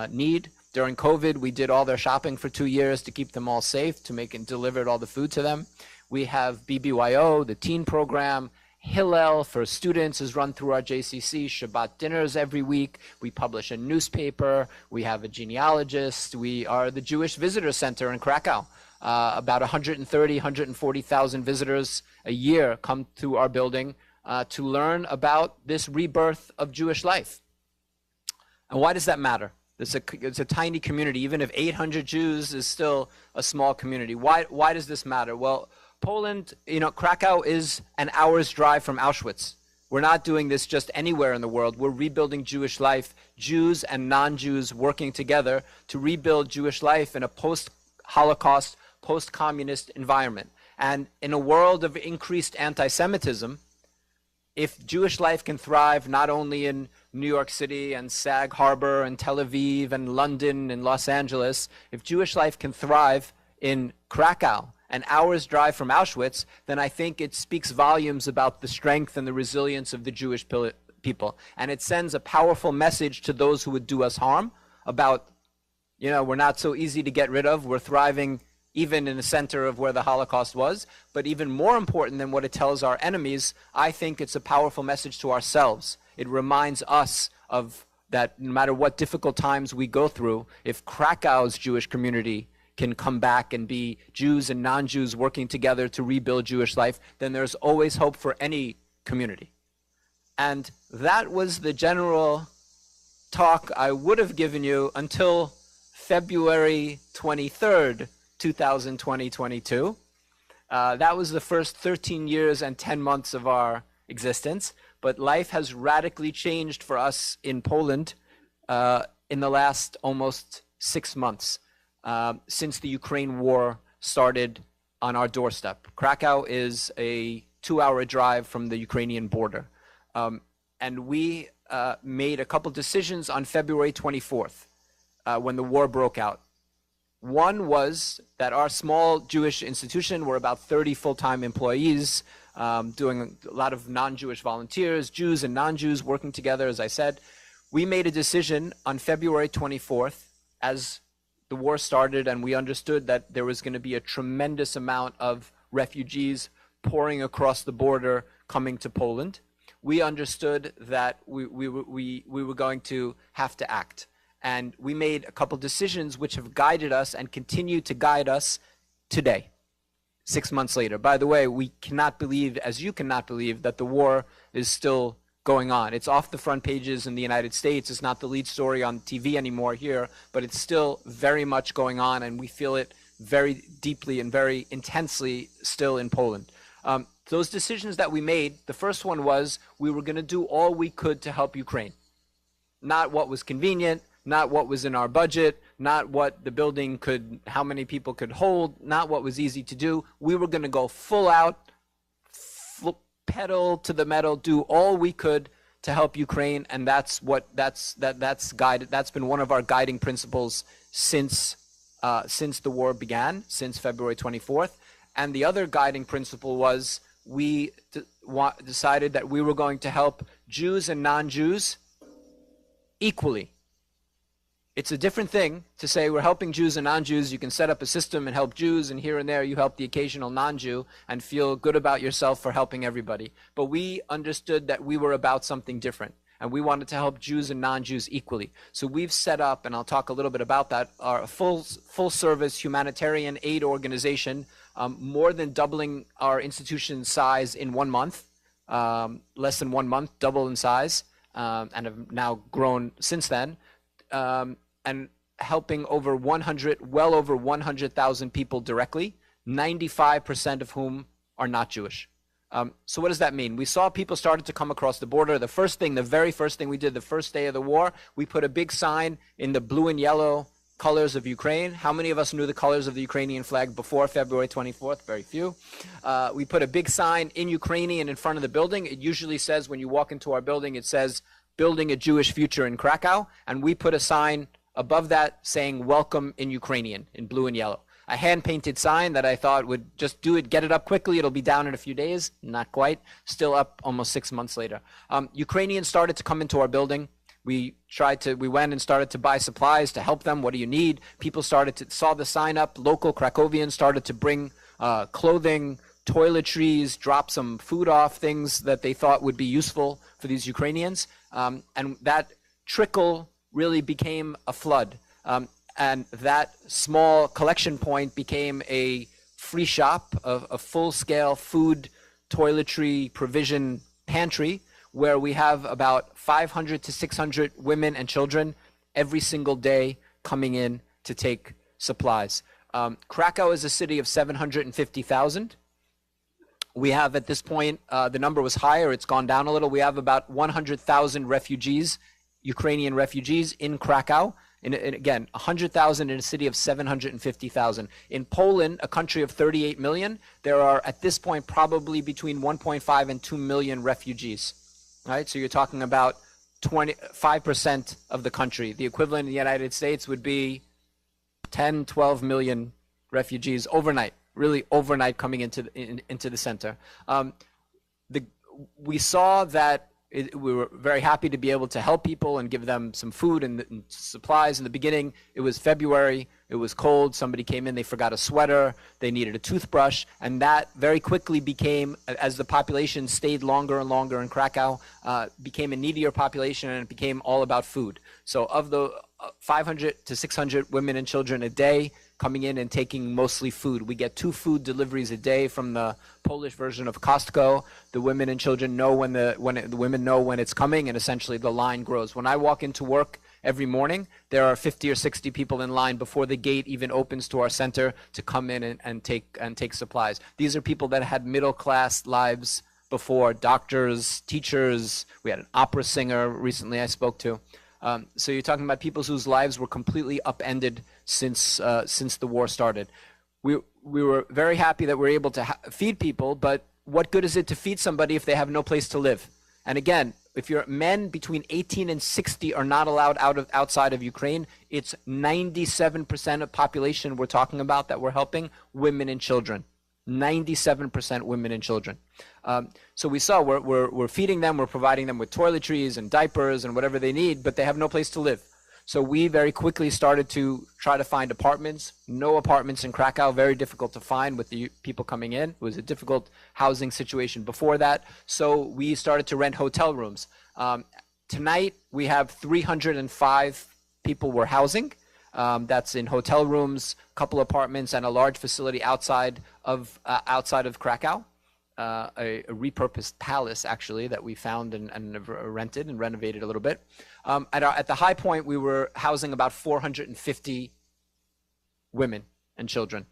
need. During COVID, we did all their shopping for 2 years to keep them all safe, to make and delivered all the food to them. We have BBYO, the teen program. Hillel for students is run through our JCC. Shabbat dinners every week. We publish a newspaper. We have a genealogist. We are the Jewish Visitor Center in Krakow. About 130, 140,000 visitors a year come through our building to learn about this rebirth of Jewish life. And why does that matter? It's a tiny community. Even if 800 Jews is still a small community. Why does this matter? Well, Poland, Krakow is an hour's drive from Auschwitz. We're not doing this just anywhere in the world. We're rebuilding Jewish life, Jews and non-Jews working together to rebuild Jewish life in a post-Holocaust, post-communist environment. And in a world of increased anti-Semitism, if Jewish life can thrive not only in New York City and Sag Harbor and Tel Aviv and London and Los Angeles, if Jewish life can thrive in Krakow, an hour's drive from Auschwitz, then I think it speaks volumes about the strength and the resilience of the Jewish people. And it sends a powerful message to those who would do us harm about, we're not so easy to get rid of. We're thriving even in the center of where the Holocaust was. But even more important than what it tells our enemies, I think it's a powerful message to ourselves. It reminds us of that no matter what difficult times we go through, if Krakow's Jewish community can come back and be Jews and non-Jews working together to rebuild Jewish life, then there's always hope for any community. And that was the general talk I would have given you until February 23rd, 2022. That was the first 13 years and 10 months of our existence. But life has radically changed for us in Poland in the last almost 6 months since the Ukraine war started on our doorstep. Krakow is a 2-hour drive from the Ukrainian border. And we made a couple decisions on February 24th when the war broke out. One was that our small Jewish institution, we're about 30 full-time employees, doing a lot of non-Jewish volunteers, Jews and non-Jews working together, as I said. We made a decision on February 24th as the war started and we understood that there was going to be a tremendous amount of refugees pouring across the border coming to Poland. We understood that we were going to have to act. And we made a couple decisions which have guided us and continue to guide us today, 6 months later. By the way, we cannot believe, as you cannot believe, that the war is still going on. It's off the front pages in the United States. It's not the lead story on TV anymore here, but it's still very much going on, and we feel it very deeply and very intensely still in Poland. Those decisions that we made, the first one was we were going to do all we could to help Ukraine. Not what was convenient, not what was in our budget, not what the building could, how many people could hold, not what was easy to do. We were going to go full out, pedal to the metal, do all we could to help Ukraine, and that's been one of our guiding principles since the war began, since February 24th. And the other guiding principle was we decided that we were going to help Jews and non-Jews equally. It's a different thing to say we're helping Jews and non-Jews. You can set up a system and help Jews, and here and there you help the occasional non-Jew and feel good about yourself for helping everybody. But we understood that we were about something different, and we wanted to help Jews and non-Jews equally. So we've set up, and I'll talk a little bit about that, our full-service humanitarian aid organization, more than doubling our institution size in 1 month, less than 1 month, double in size, and have now grown since then. And helping well over 100,000 people directly, 95% of whom are not Jewish. So what does that mean? We saw people started to come across the border. The very first thing we did the first day of the war, we put a big sign in the blue and yellow colors of Ukraine. How many of us knew the colors of the Ukrainian flag before February 24th? Very few. We put a big sign in Ukrainian in front of the building. It usually says, when you walk into our building, it says, "Building a Jewish Future in Krakow," and we put a sign above that saying "Welcome" in Ukrainian, in blue and yellow. A hand-painted sign that I thought would just get it up quickly. It'll be down in a few days. Not quite. Still up almost 6 months later. Ukrainians started to come into our building. We went and started to buy supplies to help them. What do you need? People saw the sign up. Local Krakowians started to bring clothing, toiletries, drop some food off, things that they thought would be useful for these Ukrainians. And that trickle really became a flood. And that small collection point became a free shop, a full-scale food, toiletry, provision pantry, where we have about 500 to 600 women and children every single day coming in to take supplies. Krakow is a city of 750,000. We have at this point, the number was higher, it's gone down a little. We have about 100,000 refugees, Ukrainian refugees in Krakow. And again, 100,000 in a city of 750,000. In Poland, a country of 38 million, there are at this point probably between 1.5 and 2 million refugees. Right? So you're talking about 5% of the country. The equivalent in the United States would be 10, 12 million refugees overnight. Really overnight coming into the center. We saw that we were very happy to be able to help people and give them some food and supplies. In the beginning, it was February, it was cold, somebody came in, they forgot a sweater, they needed a toothbrush, and that very quickly became, as the population stayed longer and longer in Krakow, became a needier population, and it became all about food. So of the 500 to 600 women and children a day coming in and taking mostly food. We get 2 food deliveries a day from the Polish version of Costco. The women and children know when the women know when it's coming, and essentially the line grows. When I walk into work every morning, there are 50 or 60 people in line before the gate even opens to our center to come in and take supplies. These are people that had middle class lives before, doctors, teachers. We had an opera singer recently I spoke to. So you're talking about people whose lives were completely upended since the war started. We were very happy that we're able to feed people, but what good is it to feed somebody if they have no place to live? And again, if you're men between 18 and 60 are not allowed outside of Ukraine, it's 97% of population we're talking about that we're helping, women and children. 97% women and children. So we saw we're feeding them, we're providing them with toiletries and diapers and whatever they need, but they have no place to live. So we very quickly started to try to find apartments. No apartments in Krakow, very difficult to find with the people coming in. It was a difficult housing situation before that. So we started to rent hotel rooms. Tonight we have 305 people we're housing. That's in hotel rooms, a couple apartments, and a large facility outside of Krakow, a repurposed palace actually that we found and rented and renovated a little bit. At the high point, we were housing about 450 women and children.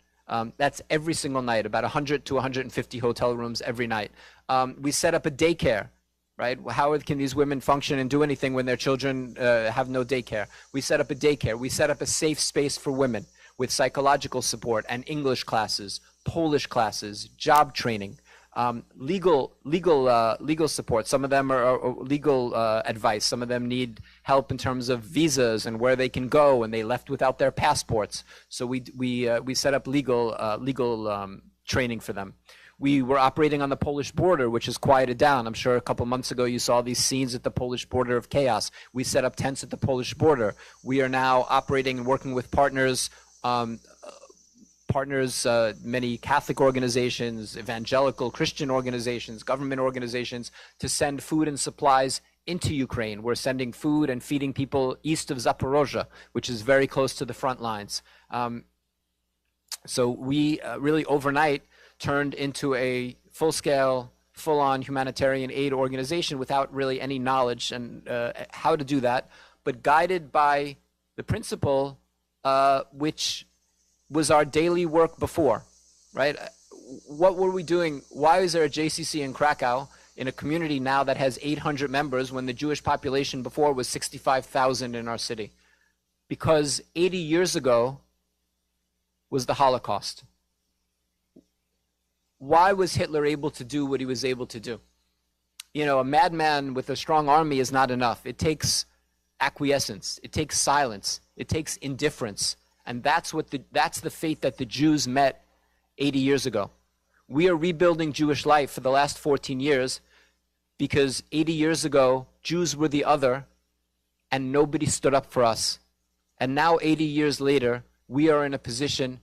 That's every single night, about 100 to 150 hotel rooms every night. We set up a daycare. Right? How can these women function and do anything when their children have no daycare? We set up a daycare. We set up a safe space for women with psychological support and English classes, Polish classes, job training, legal support. Some of them are legal advice. Some of them need help in terms of visas and where they can go, and they left without their passports. So we set up legal training for them. We were operating on the Polish border, which has quieted down. I'm sure a couple months ago you saw these scenes at the Polish border of chaos. We set up tents at the Polish border. We are now operating and working with partners, many Catholic organizations, evangelical Christian organizations, government organizations, to send food and supplies into Ukraine. We're sending food and feeding people east of Zaporozhye, which is very close to the front lines. So we really overnight turned into a full-scale, full-on humanitarian aid organization without really any knowledge and how to do that, but guided by the principle which was our daily work before, right? What were we doing? Why is there a JCC in Krakow in a community now that has 800 members when the Jewish population before was 65,000 in our city? Because 80 years ago was the Holocaust. Why was Hitler able to do what he was able to do? You know, a madman with a strong army is not enough. It takes acquiescence. It takes silence. It takes indifference. And that's the fate that the Jews met 80 years ago. We are rebuilding Jewish life for the last 14 years because 80 years ago, Jews were the other and nobody stood up for us. And now 80 years later, we are in a position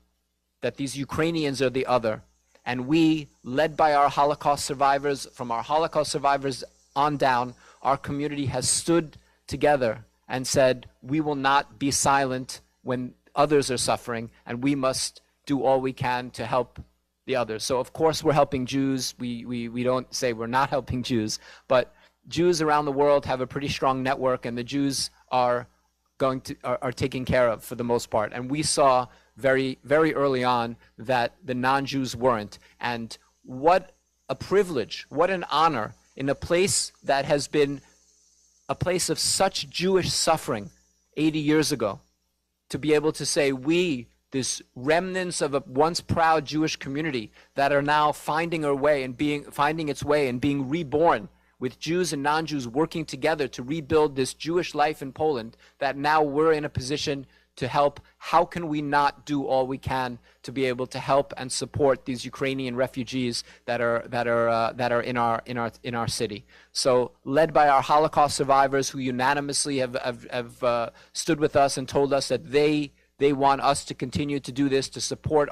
that these Ukrainians are the other. And we, led by our Holocaust survivors, from our Holocaust survivors on down, our community has stood together and said, we will not be silent when others are suffering, and we must do all we can to help the others. So of course we're helping Jews. We don't say we're not helping Jews, but Jews around the world have a pretty strong network, and the Jews are taken care of for the most part. And we saw very, very early on that the non-Jews weren't. And what a privilege, what an honor in a place that has been a place of such Jewish suffering 80 years ago, to be able to say we, this remnants of a once proud Jewish community that are now finding its way and being reborn, with Jews and non-Jews working together to rebuild this Jewish life in Poland, that now we're in a position to help. How can we not do all we can to be able to help and support these Ukrainian refugees that are in our city? So, led by our Holocaust survivors who unanimously have stood with us and told us that they want us to continue to do this to support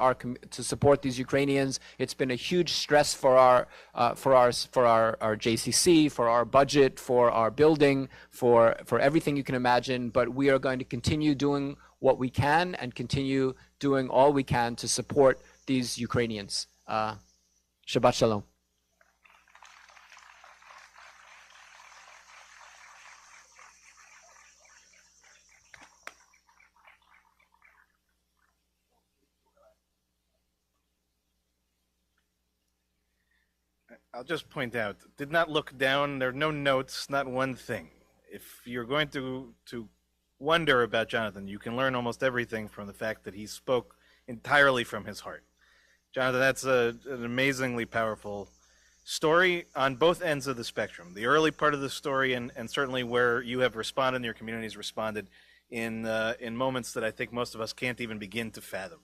these Ukrainians. It's been a huge stress for our JCC, for our budget, for our building, for everything you can imagine. But we are going to continue doing what we can and continue doing all we can to support these Ukrainians. Shabbat Shalom. I'll just point out, did not look down. There are no notes, not one thing. If you're going to wonder about Jonathan, you can learn almost everything from the fact that he spoke entirely from his heart. Jonathan, that's an amazingly powerful story on both ends of the spectrum. The early part of the story and certainly where you have responded and your community has responded in moments that I think most of us can't even begin to fathom.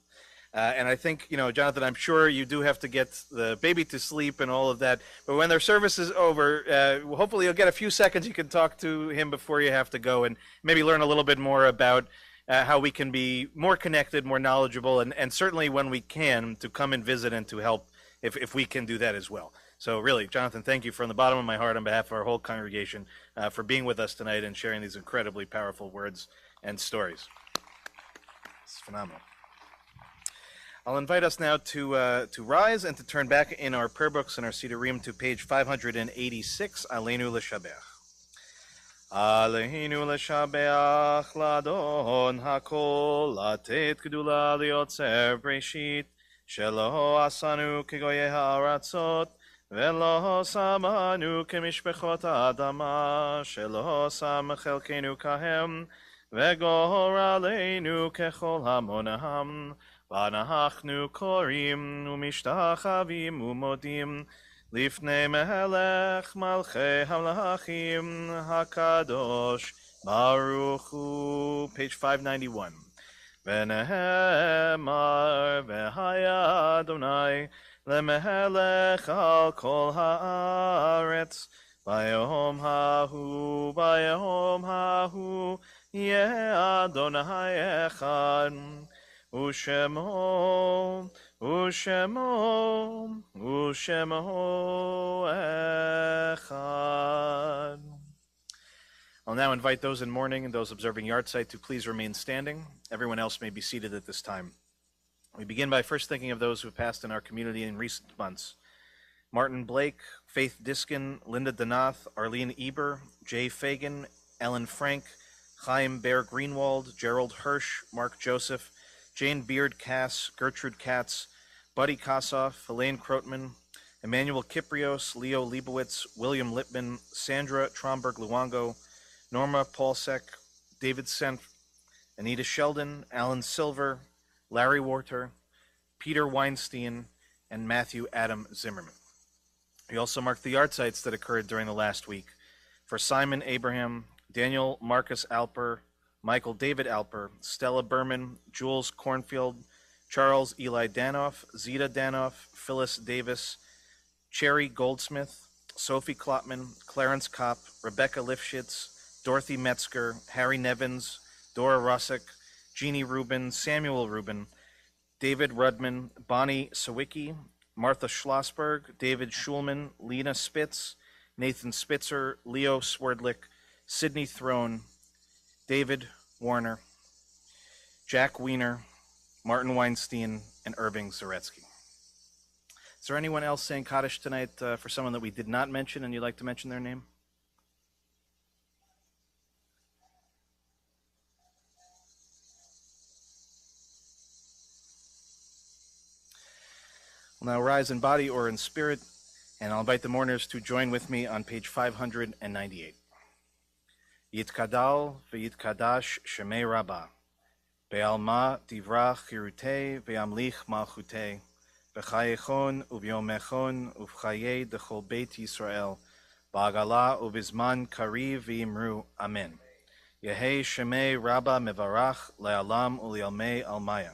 And I think, Jonathan, I'm sure you do have to get the baby to sleep and all of that. But when their service is over, hopefully you'll get a few seconds you can talk to him before you have to go and maybe learn a little bit more about how we can be more connected, more knowledgeable, and certainly when we can, to come and visit and to help if we can do that as well. So really, Jonathan, thank you from the bottom of my heart on behalf of our whole congregation for being with us tonight and sharing these incredibly powerful words and stories. It's phenomenal. I'll invite us now to rise and to turn back in our prayer books and our Sidurim to page 586, Aleinu L'Shabech. Aleinu L'Shabech L'Adon HaKol, Latet Gedula Liotzer Breshit, Shelo Asanu Kegoye Ha'aratzot, Velo Samanu Kemishpechot Adama, Shelo Sam Chelkenu Kahem, Vegor Aleinu Kechol Hamonaham, ואנחנו קוראים ומשתחווים ומודים לפני מלך מלכי המלכים הקדוש ברוך הוא. Page 591. ונאמר והיה אדוני למלך על כל הארץ ביום ההוא יהיה אדוני אחד Ushemo Echad. I'll now invite those in mourning and those observing yahrzeit to please remain standing. Everyone else may be seated at this time. We begin by first thinking of those who have passed in our community in recent months. Martin Blake, Faith Diskin, Linda Donath, Arlene Eber, Jay Fagan, Ellen Frank, Chaim Bear Greenwald, Gerald Hirsch, Mark Joseph, Jane Beard Cass, Gertrude Katz, Buddy Kossoff, Elaine Krotman, Emmanuel Kiprios, Leo Leibowitz, William Lippman, Sandra Tromberg Luongo, Norma Paulsek, David Senf, Anita Sheldon, Alan Silver, Larry Warter, Peter Weinstein, and Matthew Adam Zimmerman. We also mark the yahrzeits that occurred during the last week for Simon Abraham, Daniel Marcus Alper, Michael David Alper, Stella Berman, Jules Cornfield, Charles Eli Danoff, Zita Danoff, Phyllis Davis, Cherry Goldsmith, Sophie Klopman, Clarence Kopp, Rebecca Lifshitz, Dorothy Metzger, Harry Nevins, Dora Russick, Jeannie Rubin, Samuel Rubin, David Rudman, Bonnie Sawicki, Martha Schlossberg, David Schulman, Lena Spitz, Nathan Spitzer, Leo Swerdlick, Sidney Throne, David Warner, Jack Wiener, Martin Weinstein, and Irving Zaretsky. Is there anyone else saying Kaddish tonight for someone that we did not mention and you'd like to mention their name? We'll now rise in body or in spirit, and I'll invite the mourners to join with me on page 598. Yitkadal v'yitkadash shemei Rabbah, be'alma divra chirutei ve'amlich malchutei, b'chayechon u'byomechon u'v'chayei d'chol Beit Yisrael, ba'agala u'bizman kariv v'imru. Amen. Yehi Shemei Rabba Mevarach Le'alam U'Li'almei Almaya.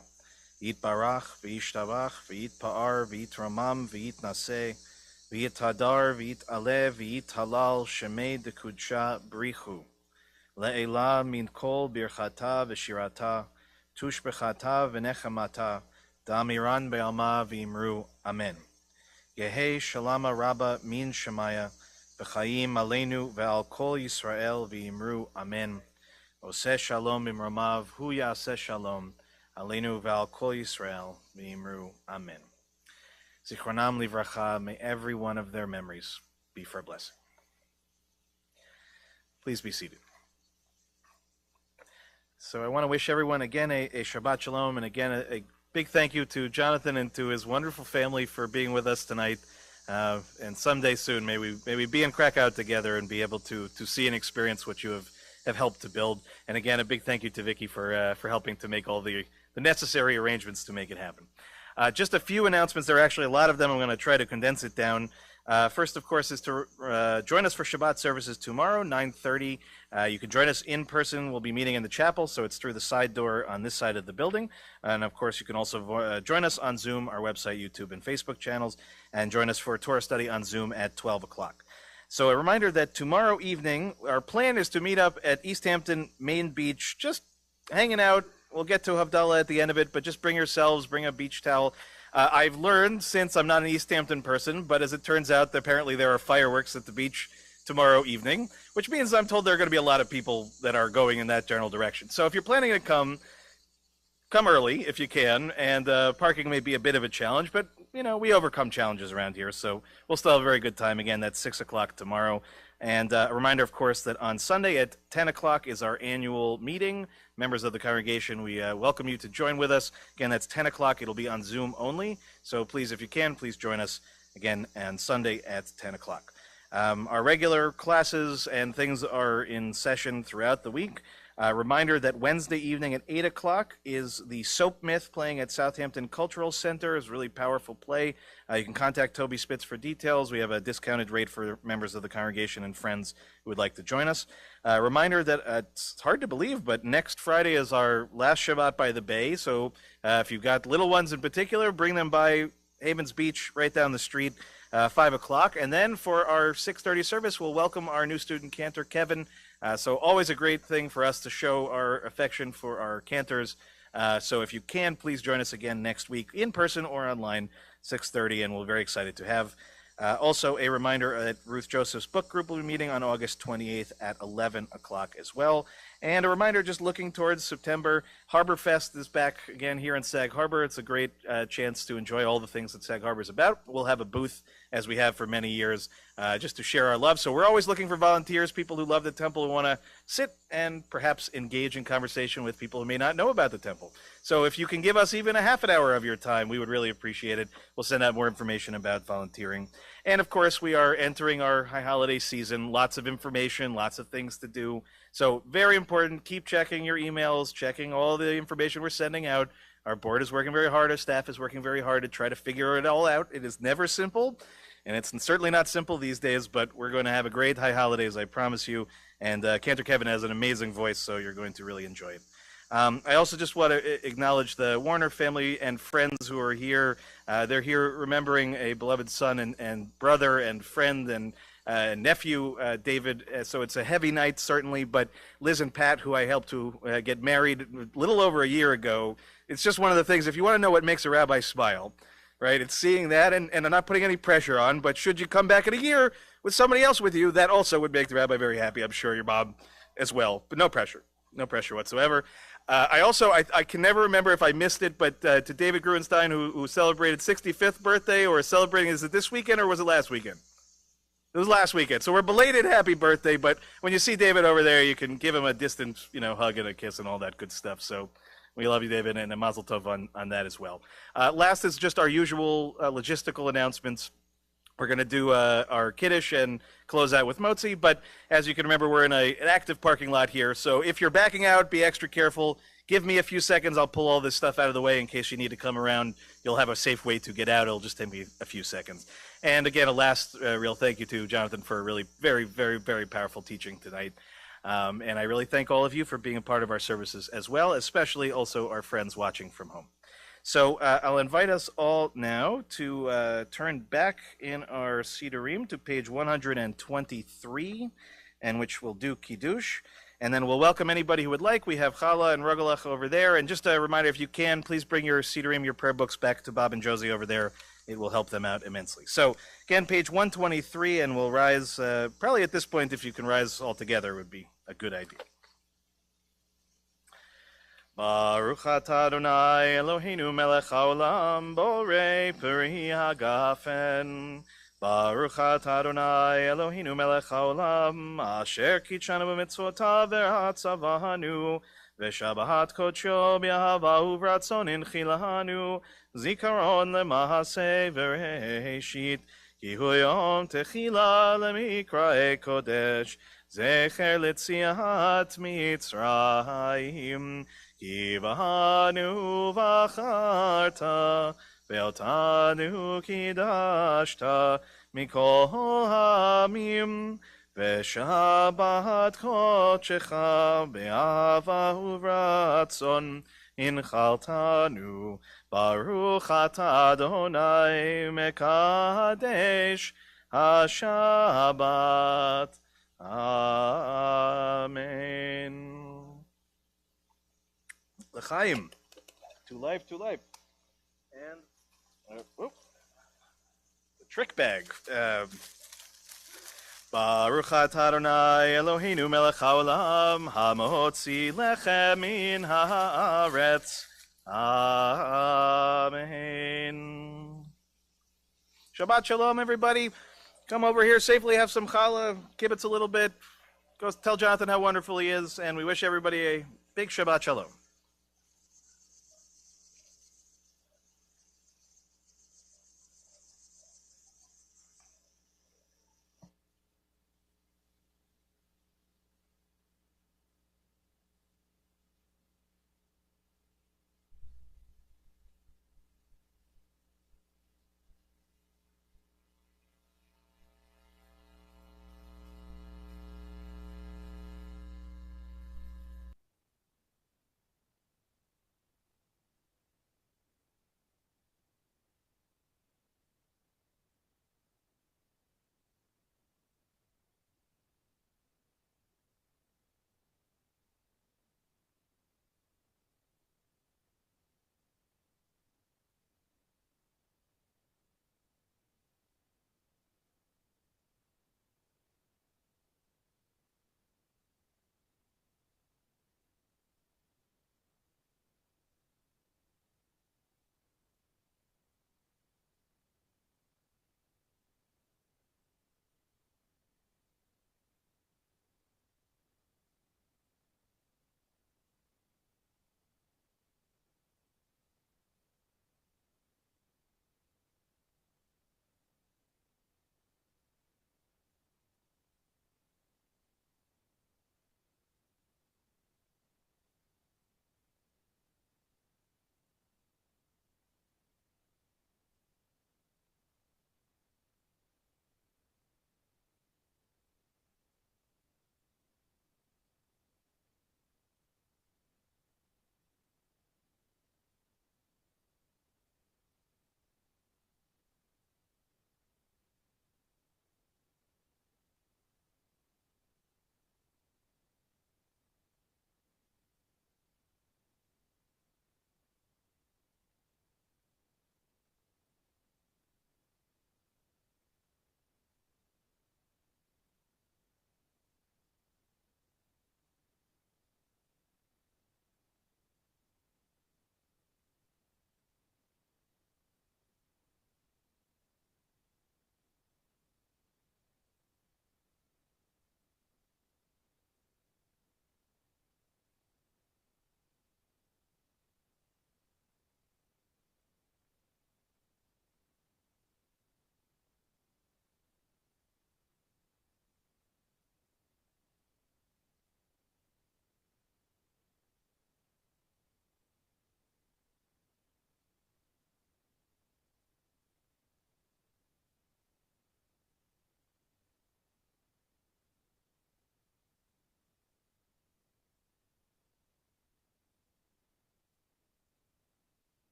Yitbarach v'yishtabach v'yitpa'ar v'yitramam v'yitnaseh v'yithadar v'yit'aleh v'yithalal Shemei Dekudsha Brichu. Le'ela min kol birchata v'shirata tushbechata v'nechamata da'amiran be'alma v'imru Amen. Yehi Shalama Rabba min Shemaya v'chayim aleinu ve'al kol Yisrael v'imru Amen. Oseh Shalom imramav hu ya'aseh Shalom aleinu ve'al kol Yisrael v'imru Amen. Zichronam livracha, may every one of their memories be for a blessing. Please be seated. So I want to wish everyone again a Shabbat Shalom, and again a big thank you to Jonathan and to his wonderful family for being with us tonight. And someday soon, may we be in Krakow together and be able to see and experience what you have helped to build. And again, a big thank you to Vicky for helping to make all the necessary arrangements to make it happen. Just a few announcements. There are actually a lot of them. I'm going to try to condense it down. First, of course, is to join us for Shabbat services tomorrow, 9:30. You can join us in person. We'll be meeting in the chapel, so it's through the side door on this side of the building. And, of course, you can also join us on Zoom, our website, YouTube, and Facebook channels, and join us for a Torah study on Zoom at 12 o'clock. So a reminder that tomorrow evening, our plan is to meet up at East Hampton Main Beach, just hanging out. We'll get to Havdalah at the end of it, but just bring yourselves, bring a beach towel. I've learned, since I'm not an East Hampton person, but as it turns out, apparently there are fireworks at the beach tomorrow evening, which means I'm told there are going to be a lot of people that are going in that general direction. So if you're planning to come early if you can, and parking may be a bit of a challenge, but, you know, we overcome challenges around here, so we'll still have a very good time. Again, that's 6 o'clock tomorrow. And a reminder, of course, that on Sunday at 10 o'clock is our annual meeting. Members of the congregation, we welcome you to join with us. Again, that's 10 o'clock. It'll be on Zoom only. So please, if you can, please join us again on Sunday at 10 o'clock. Our regular classes and things are in session throughout the week. Reminder that Wednesday evening at 8 o'clock is the Soap Myth playing at Southampton Cultural Center. It's a really powerful play. You can contact Toby Spitz for details. We have a discounted rate for members of the congregation and friends who would like to join us. Reminder that it's hard to believe, but next Friday is our last Shabbat by the Bay. So if you've got little ones in particular, bring them by Havens Beach right down the street, 5 o'clock. And then for our 6:30 service, we'll welcome our new student cantor, Kevin. So always a great thing for us to show our affection for our cantors. So if you can, please join us again next week in person or online, 6:30, and we're very excited to have. Also, a reminder that Ruth Joseph's book group will be meeting on August 28th at 11 o'clock as well. And a reminder, just looking towards September, Harbor Fest is back again here in Sag Harbor. It's a great chance to enjoy all the things that Sag Harbor is about. We'll have a booth, as we have for many years, just to share our love. So we're always looking for volunteers, people who love the temple, who want to sit and perhaps engage in conversation with people who may not know about the temple. So if you can give us even a half an hour of your time, we would really appreciate it. We'll send out more information about volunteering. And of course, we are entering our high holiday season. Lots of information, lots of things to do. So very important, keep checking your emails, checking all the information we're sending out. Our board is working very hard, our staff is working very hard to try to figure it all out. It is never simple, and it's certainly not simple these days, but we're going to have a great high holidays, I promise you. And Cantor Kevin has an amazing voice, so you're going to really enjoy it. I also just want to acknowledge the Warner family and friends who are here. They're here remembering a beloved son and brother and friend and nephew, David. So it's a heavy night, certainly, but Liz and Pat, who I helped to get married a little over a year ago, it's just one of the things, if you want to know what makes a rabbi smile, right, it's seeing that, and I'm not putting any pressure on, but should you come back in a year with somebody else with you, that also would make the rabbi very happy. I'm sure your mom as well, but no pressure whatsoever. I can never remember if I missed it, but to David Gruenstein, who celebrated 65th birthday, or celebrating, is it this weekend or was it last weekend? It was last weekend. So we're belated happy birthday, but when you see David over there, you can give him a distant, hug and a kiss and all that good stuff. So we love you, David, and a mazel tov on that as well. Last is just our usual logistical announcements. We're going to do our Kiddush and close out with Motzi, but as you can remember, we're in an active parking lot here, so if you're backing out, be extra careful. Give me a few seconds. I'll pull all this stuff out of the way in case you need to come around. You'll have a safe way to get out. It'll just take me a few seconds. And again, a last real thank you to Jonathan for a really very, very, very powerful teaching tonight. And I really thank all of you for being a part of our services as well, especially also our friends watching from home. So I'll invite us all now to turn back in our Sidurim to page 123, and which we'll do Kiddush. And then we'll welcome anybody who would like. We have Chala and Rugalach over there. And just a reminder, if you can, please bring your Sidurim, your prayer books back to Bob and Josie over there. It will help them out immensely. So again, page 123, and we'll rise, probably at this point, if you can rise all together, would be a good idea. Baruch atah Adonai Eloheinu melech haolam borei peri hagafen. Baruch atah Adonai Eloheinu melech haolam asher kitshanu b'mitzvotav v'hatzavahanu v'shabahat kodsho b'ahava uvratzon inchilanu zikaron lemahaseh v'reishit ki hu yom techila lemikraei kodesh zecher letziat mitzrayim כי בנו בחרת, ואותנו קידשת מכל העמים, ושבת קודשך באהבה וברצון הנחלתנו. ברוך אתה אדוני מקדש השבת. אמן. L'chaim, to life, and the trick bag. Baruch atah Adonai Eloheinu melech haolam hamotzi lechem min haaretz. Amen. Shabbat shalom, everybody. Come over here safely, have some challah, kibitz a little bit. Go tell Jonathan how wonderful he is, and we wish everybody a big Shabbat shalom.